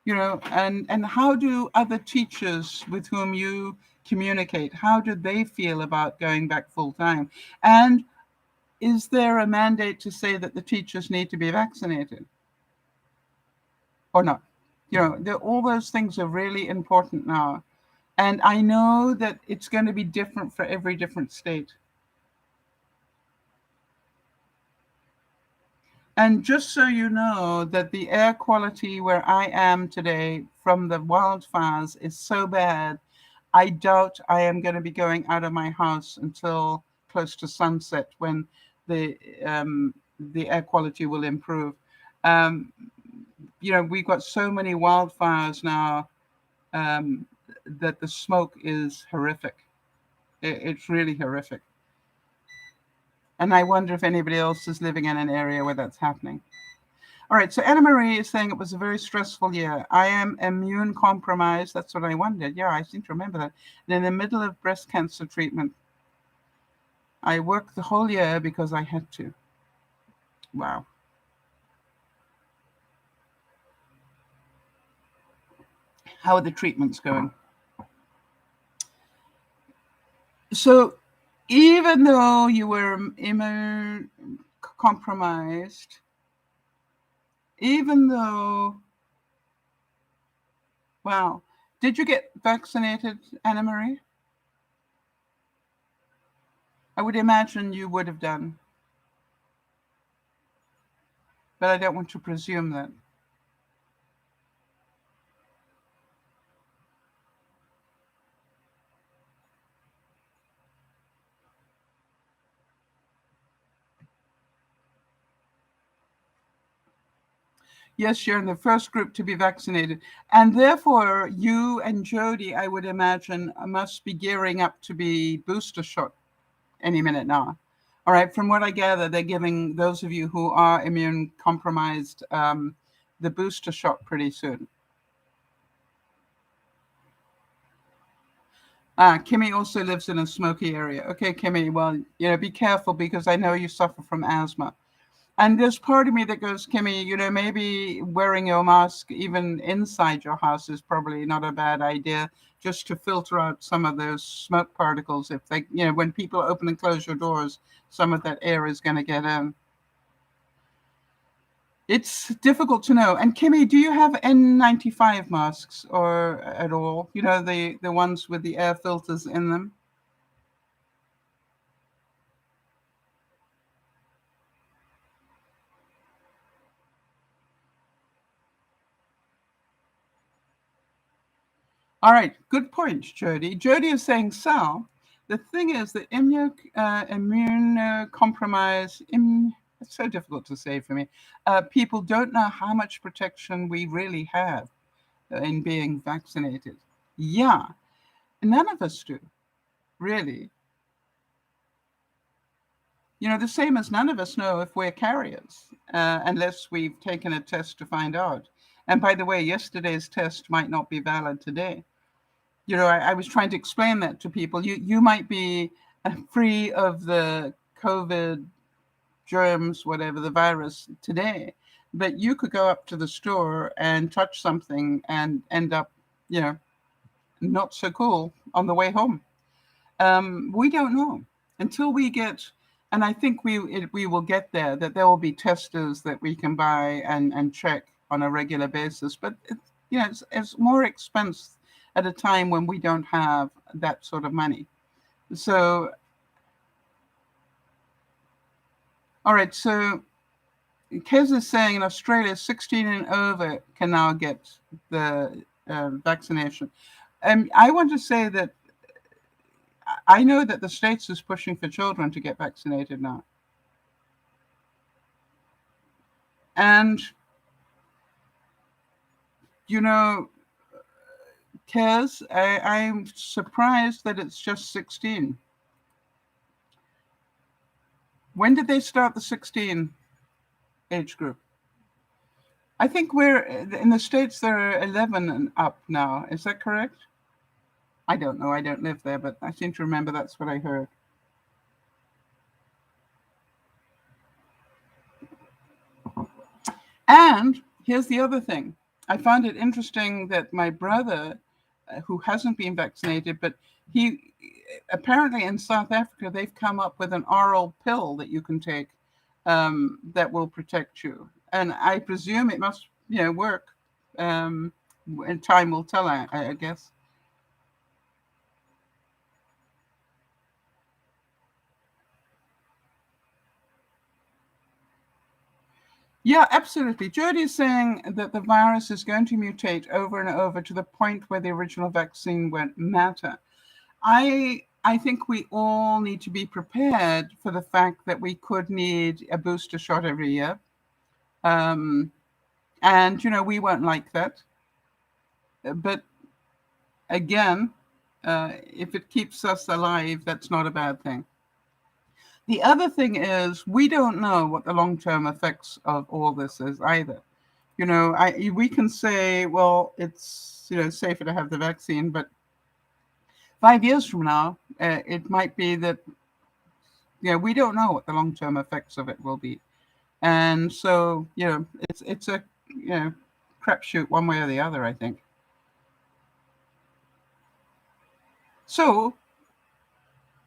And how do other teachers with whom you communicate, how do they feel about going back full time? And is there a mandate to say that the teachers need to be vaccinated or not? All those things are really important now. And I know that it's going to be different for every different state. And just so you know, that the air quality where I am today from the wildfires is so bad, I doubt I am going to be going out of my house until close to sunset, when the the air quality will improve. Um, we've got so many wildfires now, um, that the smoke is horrific. It's really horrific. And I wonder if anybody else is living in an area where that's happening. All right, so Anna Marie is saying it was a very stressful year. I am immune compromised. That's what I wondered. Yeah, I seem to remember that. And in the middle of breast cancer treatment, I worked the whole year because I had to. Wow. How are the treatments going? So, even though you were immune compromised, even though, wow, did you get vaccinated, Anna Marie? I would imagine you would have done, but I don't want to presume that. Yes, you're in the first group to be vaccinated. And therefore, you and Jody, I would imagine, must be gearing up to be booster shot any minute now. All right, from what I gather, they're giving those of you who are immune compromised the booster shot pretty soon. Kimmy also lives in a smoky area. Okay, Kimmy, well, be careful, because I know you suffer from asthma. And there's part of me that goes, Kimmy, maybe wearing your mask even inside your house is probably not a bad idea, just to filter out some of those smoke particles. If they, when people open and close your doors, some of that air is going to get in. It's difficult to know. And Kimmy, do you have N95 masks or at all? The ones with the air filters in them? All right, good point, Jody. Jody is saying, Sal, the thing is that immunocompromised, it's so difficult to say for me. People don't know how much protection we really have in being vaccinated. Yeah, none of us do, really. The same as none of us know if we're carriers, unless we've taken a test to find out. And by the way, yesterday's test might not be valid today. I was trying to explain that to people. You might be free of the COVID germs, whatever, the virus today, but you could go up to the store and touch something and end up, not so cool on the way home. We don't know until we get, and I think we will get there, that there will be testers that we can buy and check on a regular basis. But it's more expense at a time when we don't have that sort of money. So, all right. So, Kez is saying in Australia, 16 and over can now get the vaccination. And I want to say that I know that the States is pushing for children to get vaccinated now. And, you know, Kez, I'm surprised that it's just 16. When did they start the 16 age group? I think we're in the States, there are 11 and up now. Is that correct? I don't know. I don't live there, but I seem to remember that's what I heard. And here's the other thing. I found it interesting that my brother, who hasn't been vaccinated, but he apparently in South Africa, they've come up with an oral pill that you can take that will protect you. And I presume it must, work. And time will tell, I guess. Yeah, absolutely. Jody is saying that the virus is going to mutate over and over to the point where the original vaccine won't matter. I think we all need to be prepared for the fact that we could need a booster shot every year. Um, and, we won't like that. But again, if it keeps us alive, that's not a bad thing. The other thing is we don't know what the long-term effects of all this is either. We can say, well, it's safer to have the vaccine, but 5 years from now, it might be that we don't know what the long-term effects of it will be, and so it's a crapshoot one way or the other, I think. So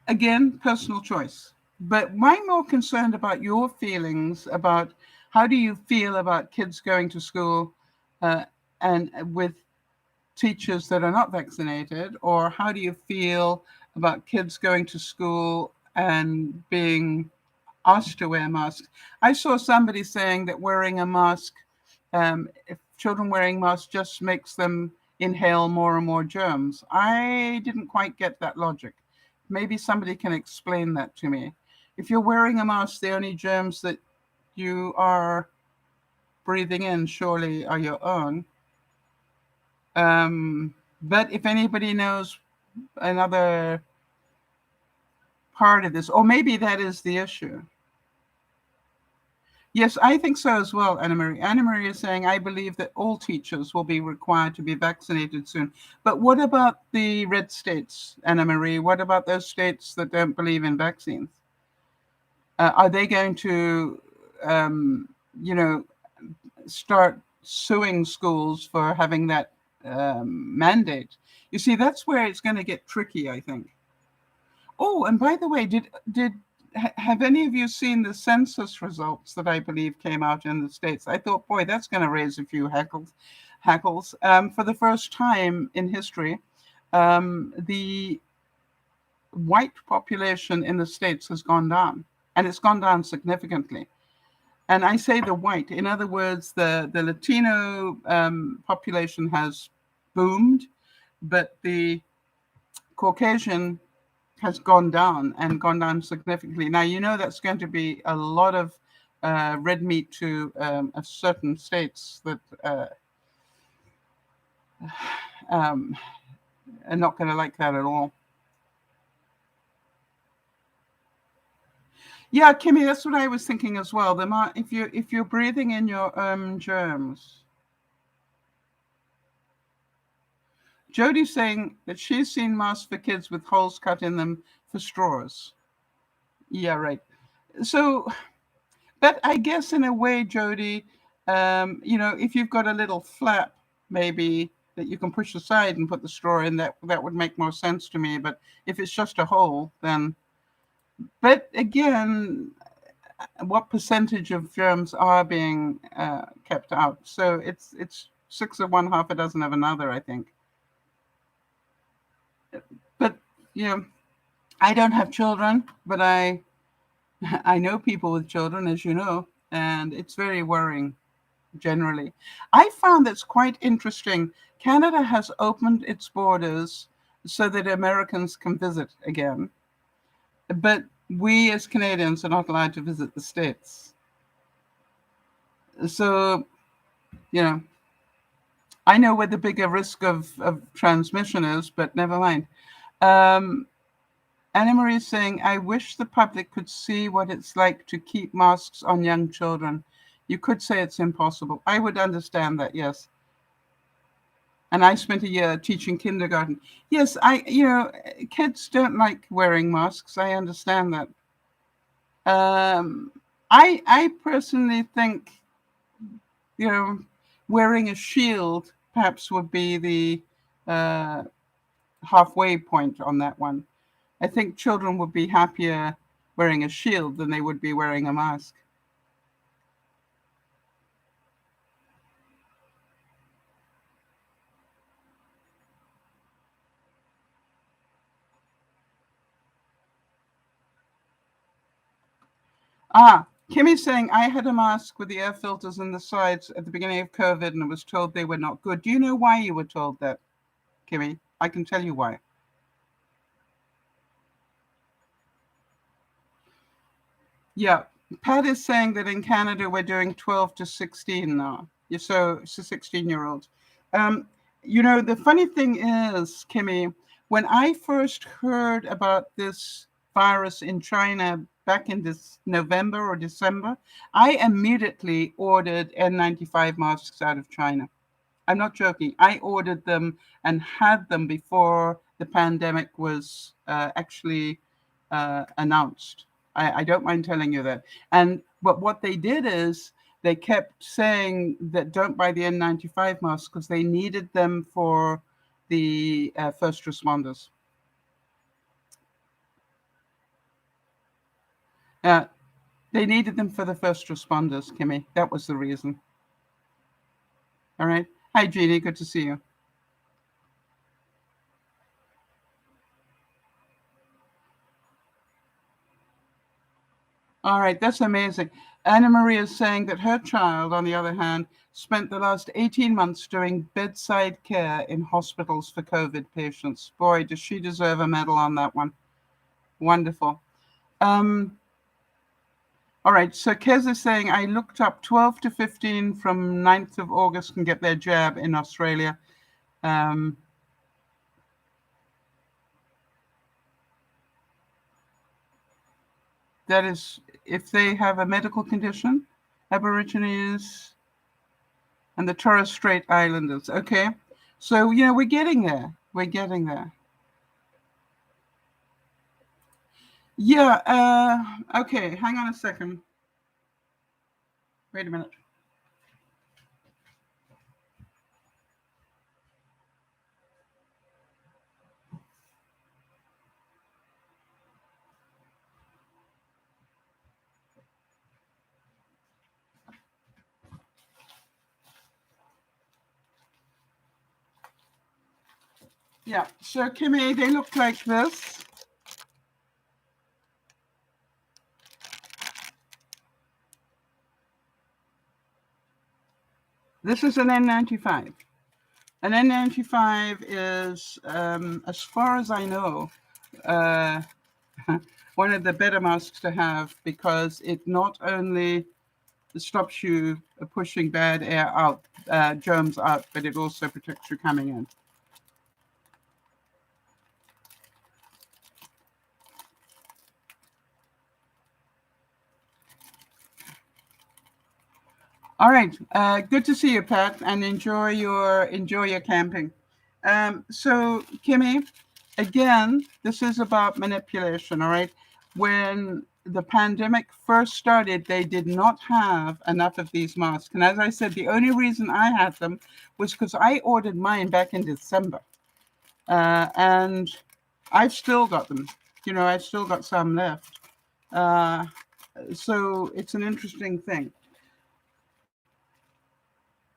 again, personal choice. But I'm more concerned about your feelings about how do you feel about kids going to school and with teachers that are not vaccinated, or how do you feel about kids going to school and being asked to wear masks? I saw somebody saying that wearing a mask, if children wearing masks just makes them inhale more and more germs. I didn't quite get that logic. Maybe somebody can explain that to me. If you're wearing a mask, the only germs that you are breathing in surely are your own. But if anybody knows another part of this, or maybe that is the issue. Yes, I think so as well, Anna Marie. Anna Marie is saying, I believe that all teachers will be required to be vaccinated soon. But what about the red states, Anna Marie? What about those states that don't believe in vaccines? Are they going to, start suing schools for having that mandate? You see, that's where it's going to get tricky, I think. Oh, and by the way, have any of you seen the census results that I believe came out in the States? I thought, boy, that's going to raise a few hackles. For the first time in history, the white population in the States has gone down, and it's gone down significantly. And I say the white, in other words, the Latino population has boomed, but the Caucasian has gone down and gone down significantly. Now, that's going to be a lot of red meat to certain states that are not going to like that at all. Yeah, Kimmy, that's what I was thinking as well. If you're breathing in your germs. Jody's saying that she's seen masks for kids with holes cut in them for straws. Yeah, right. So, but I guess in a way, Jody, if you've got a little flap, maybe that you can push aside and put the straw in, that would make more sense to me. But if it's just a hole, then. But again, what percentage of germs are being kept out? So it's 6 of one, half a dozen of another, I think. But I don't have children, but I know people with children, as you know, and it's very worrying generally. I found that's quite interesting. Canada has opened its borders so that Americans can visit again, but we as Canadians are not allowed to visit the States. So, you know, I know where the bigger risk of transmission is, but never mind. Um, Anna Marie is saying, I wish the public could see what it's like to keep masks on young children. You could say it's impossible. I would understand that, yes. And I spent a year teaching kindergarten. Yes, kids don't like wearing masks. I understand that. Um, I personally think, you know, wearing a shield perhaps would be the uh, halfway point on that one. I think children would be happier wearing a shield than they would be wearing a mask. Ah, Kimmy's saying, I had a mask with the air filters in the sides at the beginning of COVID and was told they were not good. Do you know why you were told that, Kimmy? I can tell you why. Yeah, Pat is saying that in Canada we're doing 12 to 16 now. So 16-year-olds. Um, the funny thing is, Kimmy, when I first heard about this virus in China back in this November or December, I immediately ordered N95 masks out of China. I'm not joking. I ordered them and had them before the pandemic was actually announced. I don't mind telling you that. But what they did is they kept saying that don't buy the N95 masks because they needed them for the first responders. Uh, they needed them for the first responders, Kimmy. That was the reason. All right. Hi, Jeannie. Good to see you. All right, that's amazing. Anna Maria is saying that her child, on the other hand, spent the last 18 months doing bedside care in hospitals for COVID patients. Boy, does she deserve a medal on that one. Wonderful. Um, all right, so Kez is saying, I looked up 12 to 15 from 9th of August can get their jab in Australia. Um, that is, if they have a medical condition, Aborigines and the Torres Strait Islanders. Okay. So, we're getting there. We're getting there. Yeah. Okay. Hang on a second. Wait a minute. Yeah. So, Kimmy, they look like this. This is an N95. An N95 is, as far as I know, uh, one of the better masks to have because it not only stops you pushing bad air out, germs out, but it also protects you coming in. All right, good to see you, Pat, and enjoy your camping. So, Kimmy, again, this is about manipulation. All right, when the pandemic first started, they did not have enough of these masks, and as I said, the only reason I had them was because I ordered mine back in December, and I've still got them. I've still got some left. Uh, so it's an interesting thing.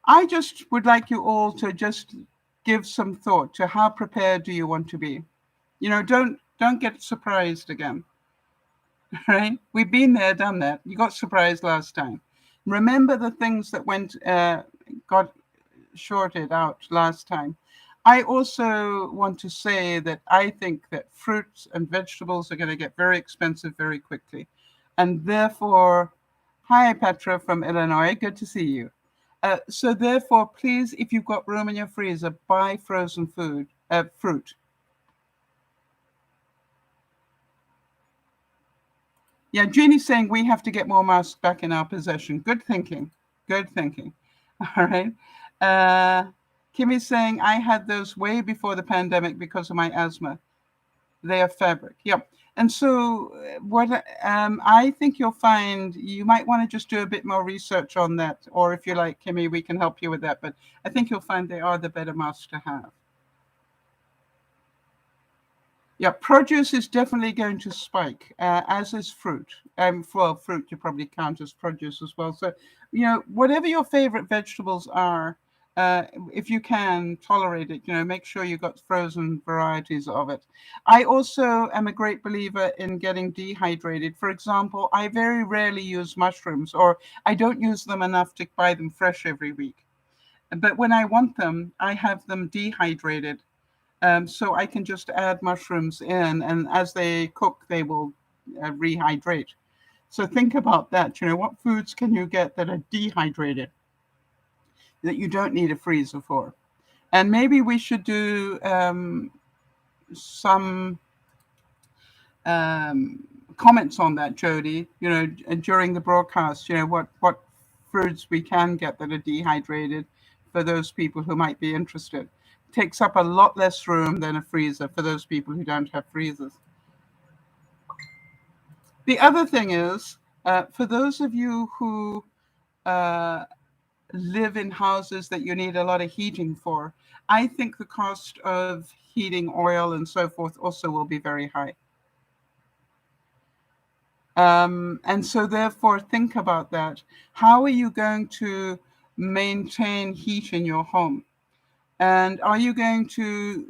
I just would like you all to just give some thought to how prepared do you want to be. Don't get surprised again. Right? We've been there, done that. You got surprised last time. Remember the things that got shorted out last time. I also want to say that I think that fruits and vegetables are going to get very expensive very quickly, and therefore Hi, Petra from Illinois. Good to see you. So therefore, please, if you've got room in your freezer, buy frozen fruit. Yeah, Jeannie's saying we have to get more masks back in our possession. Good thinking. Good thinking. All right. Uh, Kimmy's saying I had those way before the pandemic because of my asthma. They are fabric. Yep. And so, what I think you'll find, you might want to just do a bit more research on that, or if you like, Kimmy, we can help you with that. But I think you'll find they are the better masks to have. Yeah, produce is definitely going to spike, as is fruit. Well, fruit you probably count as produce as well. So, whatever your favorite vegetables are, uh, if you can tolerate it, make sure you got frozen varieties of it. I also am a great believer in getting dehydrated. For example, I very rarely use mushrooms, or I don't use them enough to buy them fresh every week. But when I want them, I have them dehydrated, so I can just add mushrooms in, and as they cook, they will rehydrate. So think about that. What foods can you get that are dehydrated that you don't need a freezer for? And maybe we should do some comments on that, Jody. During the broadcast. What fruits we can get that are dehydrated for those people who might be interested. Takes up a lot less room than a freezer for those people who don't have freezers. The other thing is, for those of you who uh, live in houses that you need a lot of heating for, I think the cost of heating oil and so forth also will be very high. And so therefore, think about that. How are you going to maintain heat in your home? And are you going to,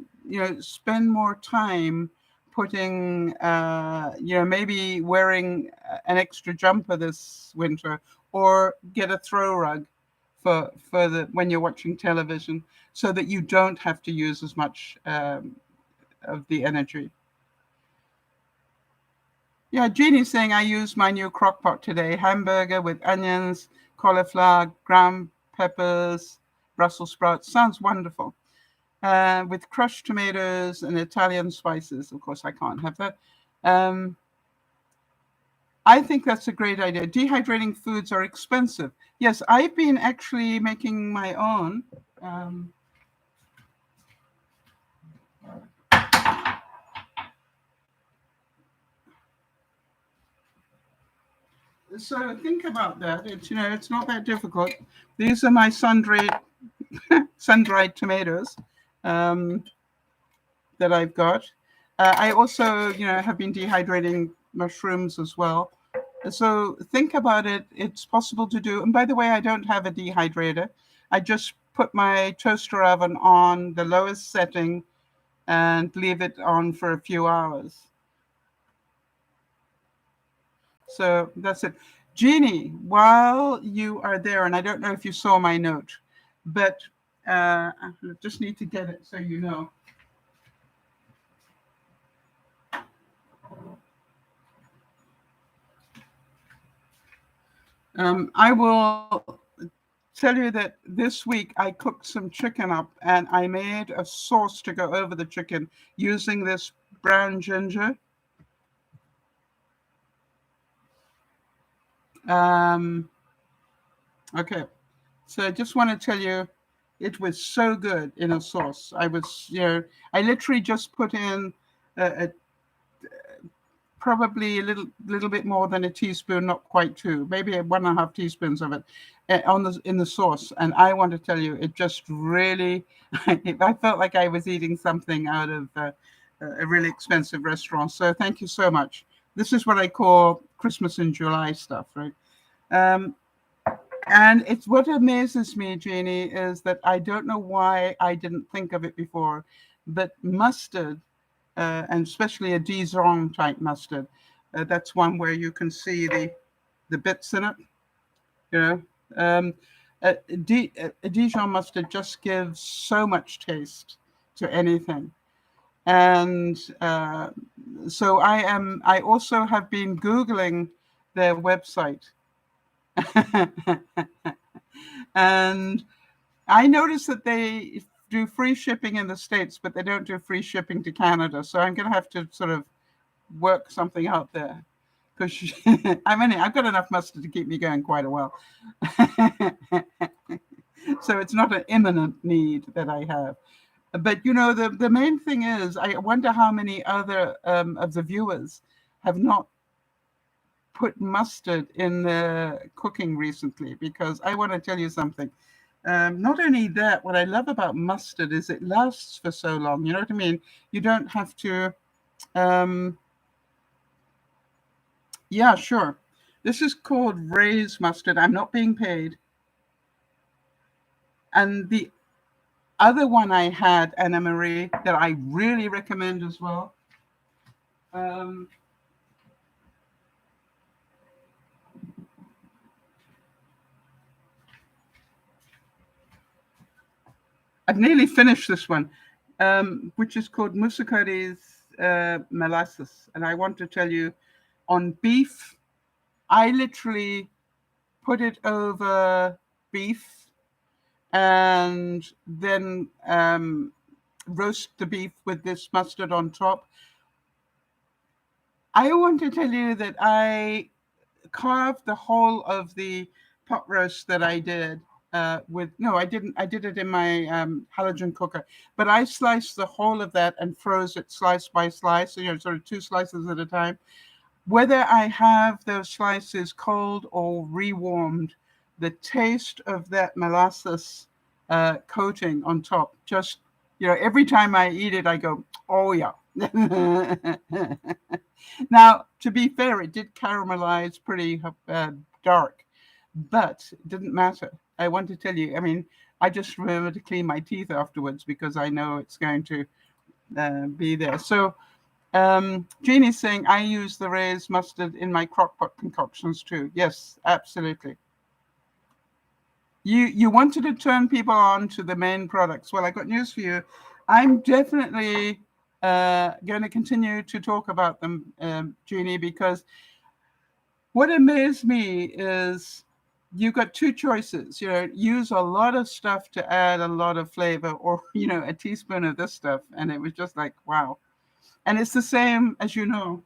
spend more time putting, maybe wearing an extra jumper this winter, or get a throw rug for the when you're watching television, so that you don't have to use as much of the energy. Yeah, Jeannie's saying I used my new crock pot today. Hamburger with onions, cauliflower, ground peppers, Brussels sprouts. Sounds wonderful. With crushed tomatoes and Italian spices. Of course, I can't have that. Um, I think that's a great idea. Dehydrating foods are expensive. Yes, I've been actually making my own. Um, so think about that. It's not that difficult. These are my sun-dried tomatoes. Um, that I've got. I also, have been dehydrating mushrooms as well. So think about it. It's possible to do. And by the way, I don't have a dehydrator. I just put my toaster oven on the lowest setting and leave it on for a few hours. So that's it. Jeannie, while you are there, and I don't know if you saw my note, but I just need to get it so you know. I will tell you that this week I cooked some chicken up, and I made a sauce to go over the chicken using this brown ginger. Um, okay, so I just want to tell you, it was so good in a sauce. I literally just put in a probably a little bit more than a teaspoon, not quite two, maybe 1.5 teaspoons of it, in the sauce. And I want to tell you, it just really, I felt like I was eating something out of a really expensive restaurant. So thank you so much. This is what I call Christmas in July stuff, right? Um, and it's what amazes me, Jeannie, is that I don't know why I didn't think of it before, but mustard, and especially a Dijon type mustard. That's one where you can see the bits in it. You know, um, a Dijon mustard just gives so much taste to anything. And so I also have been Googling their website, And I noticed that they do free shipping in the States, but they don't do free shipping to Canada. So I'm going to have to sort of work something out there. Because I've got enough mustard to keep me going quite a while. So it's not an imminent need that I have. But the main thing is, I wonder how many other of the viewers have not put mustard in their cooking recently, because I want to tell you something. Not only that, what I love about mustard is it lasts for so long. You know what I mean? You don't have to. Yeah, sure. This is called raised mustard. I'm not being paid. And the other one I had, Anna Marie, that I really recommend as well. I've nearly finished this one, which is called Muscari's molasses. And I want to tell you, on beef, I literally put it over beef and then roast the beef with this mustard on top. I want to tell you that I carved the whole of the pot roast that I did no, I didn't. I did it in my halogen cooker, but I sliced the whole of that and froze it slice by slice, sort of 2 slices at a time. Whether I have those slices cold or rewarmed, the taste of that molasses coating on top, just, every time I eat it, I go, oh yeah. Now, to be fair, it did caramelize pretty dark, but it didn't matter. I want to tell you, I mean, I just remember to clean my teeth afterwards because I know it's going to be there. So Jeannie's saying I use the raised mustard in my crockpot concoctions too. Yes, absolutely. You wanted to turn people on to the main products. Well, I got news for you. I'm definitely going to continue to talk about them, Jeannie, because what amazed me is you got 2 choices. Use a lot of stuff to add a lot of flavor, or a teaspoon of this stuff, and it was just like, wow. And it's the same, as you know.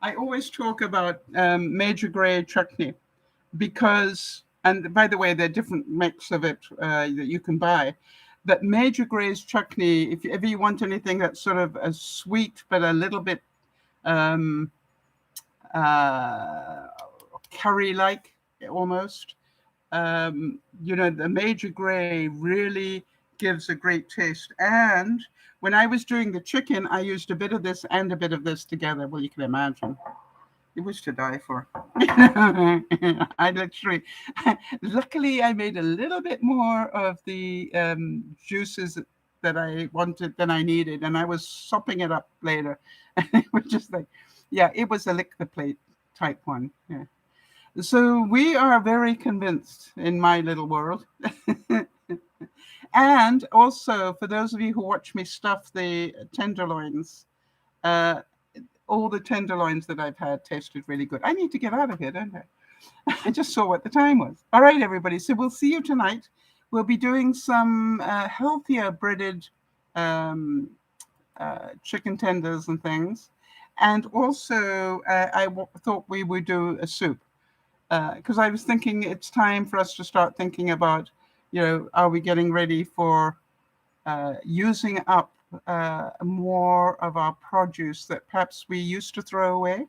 I always talk about major grade chutney because, and by the way, there are different mix of it that you can buy. But major grade chutney, if ever you want anything that's sort of a sweet but a little bit curry-like almost, the major gray really gives a great taste. And when I was doing the chicken, I used a bit of this and a bit of this together. Well, you can imagine. It was to die for. I literally, luckily, I made a little bit more of the juices that I wanted than I needed, and I was sopping it up later. And it was just like, yeah, it was a lick the plate type one. Yeah. So we are very convinced in my little world. And also, for those of you who watch me stuff the tenderloins, all the tenderloins that I've had tasted really good. I need to get out of here, don't I? I just saw what the time was. All right, everybody. So we'll see you tonight. We'll be doing some healthier breaded chicken tenders and things. And also, I thought we would do a soup. Because I was thinking it's time for us to start thinking about, are we getting ready for using up more of our produce that perhaps we used to throw away?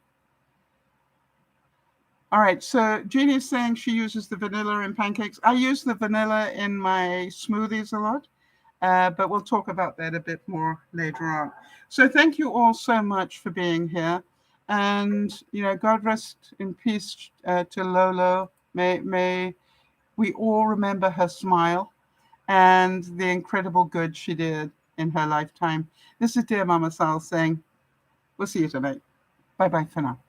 All right, so Jeannie is saying she uses the vanilla in pancakes. I use the vanilla in my smoothies a lot, but we'll talk about that a bit more later on. So thank you all so much for being here. And, God rest in peace to Lolo. May we all remember her smile and the incredible good she did in her lifetime. This is Dear Mama Sal saying, we'll see you tonight. Bye-bye for now.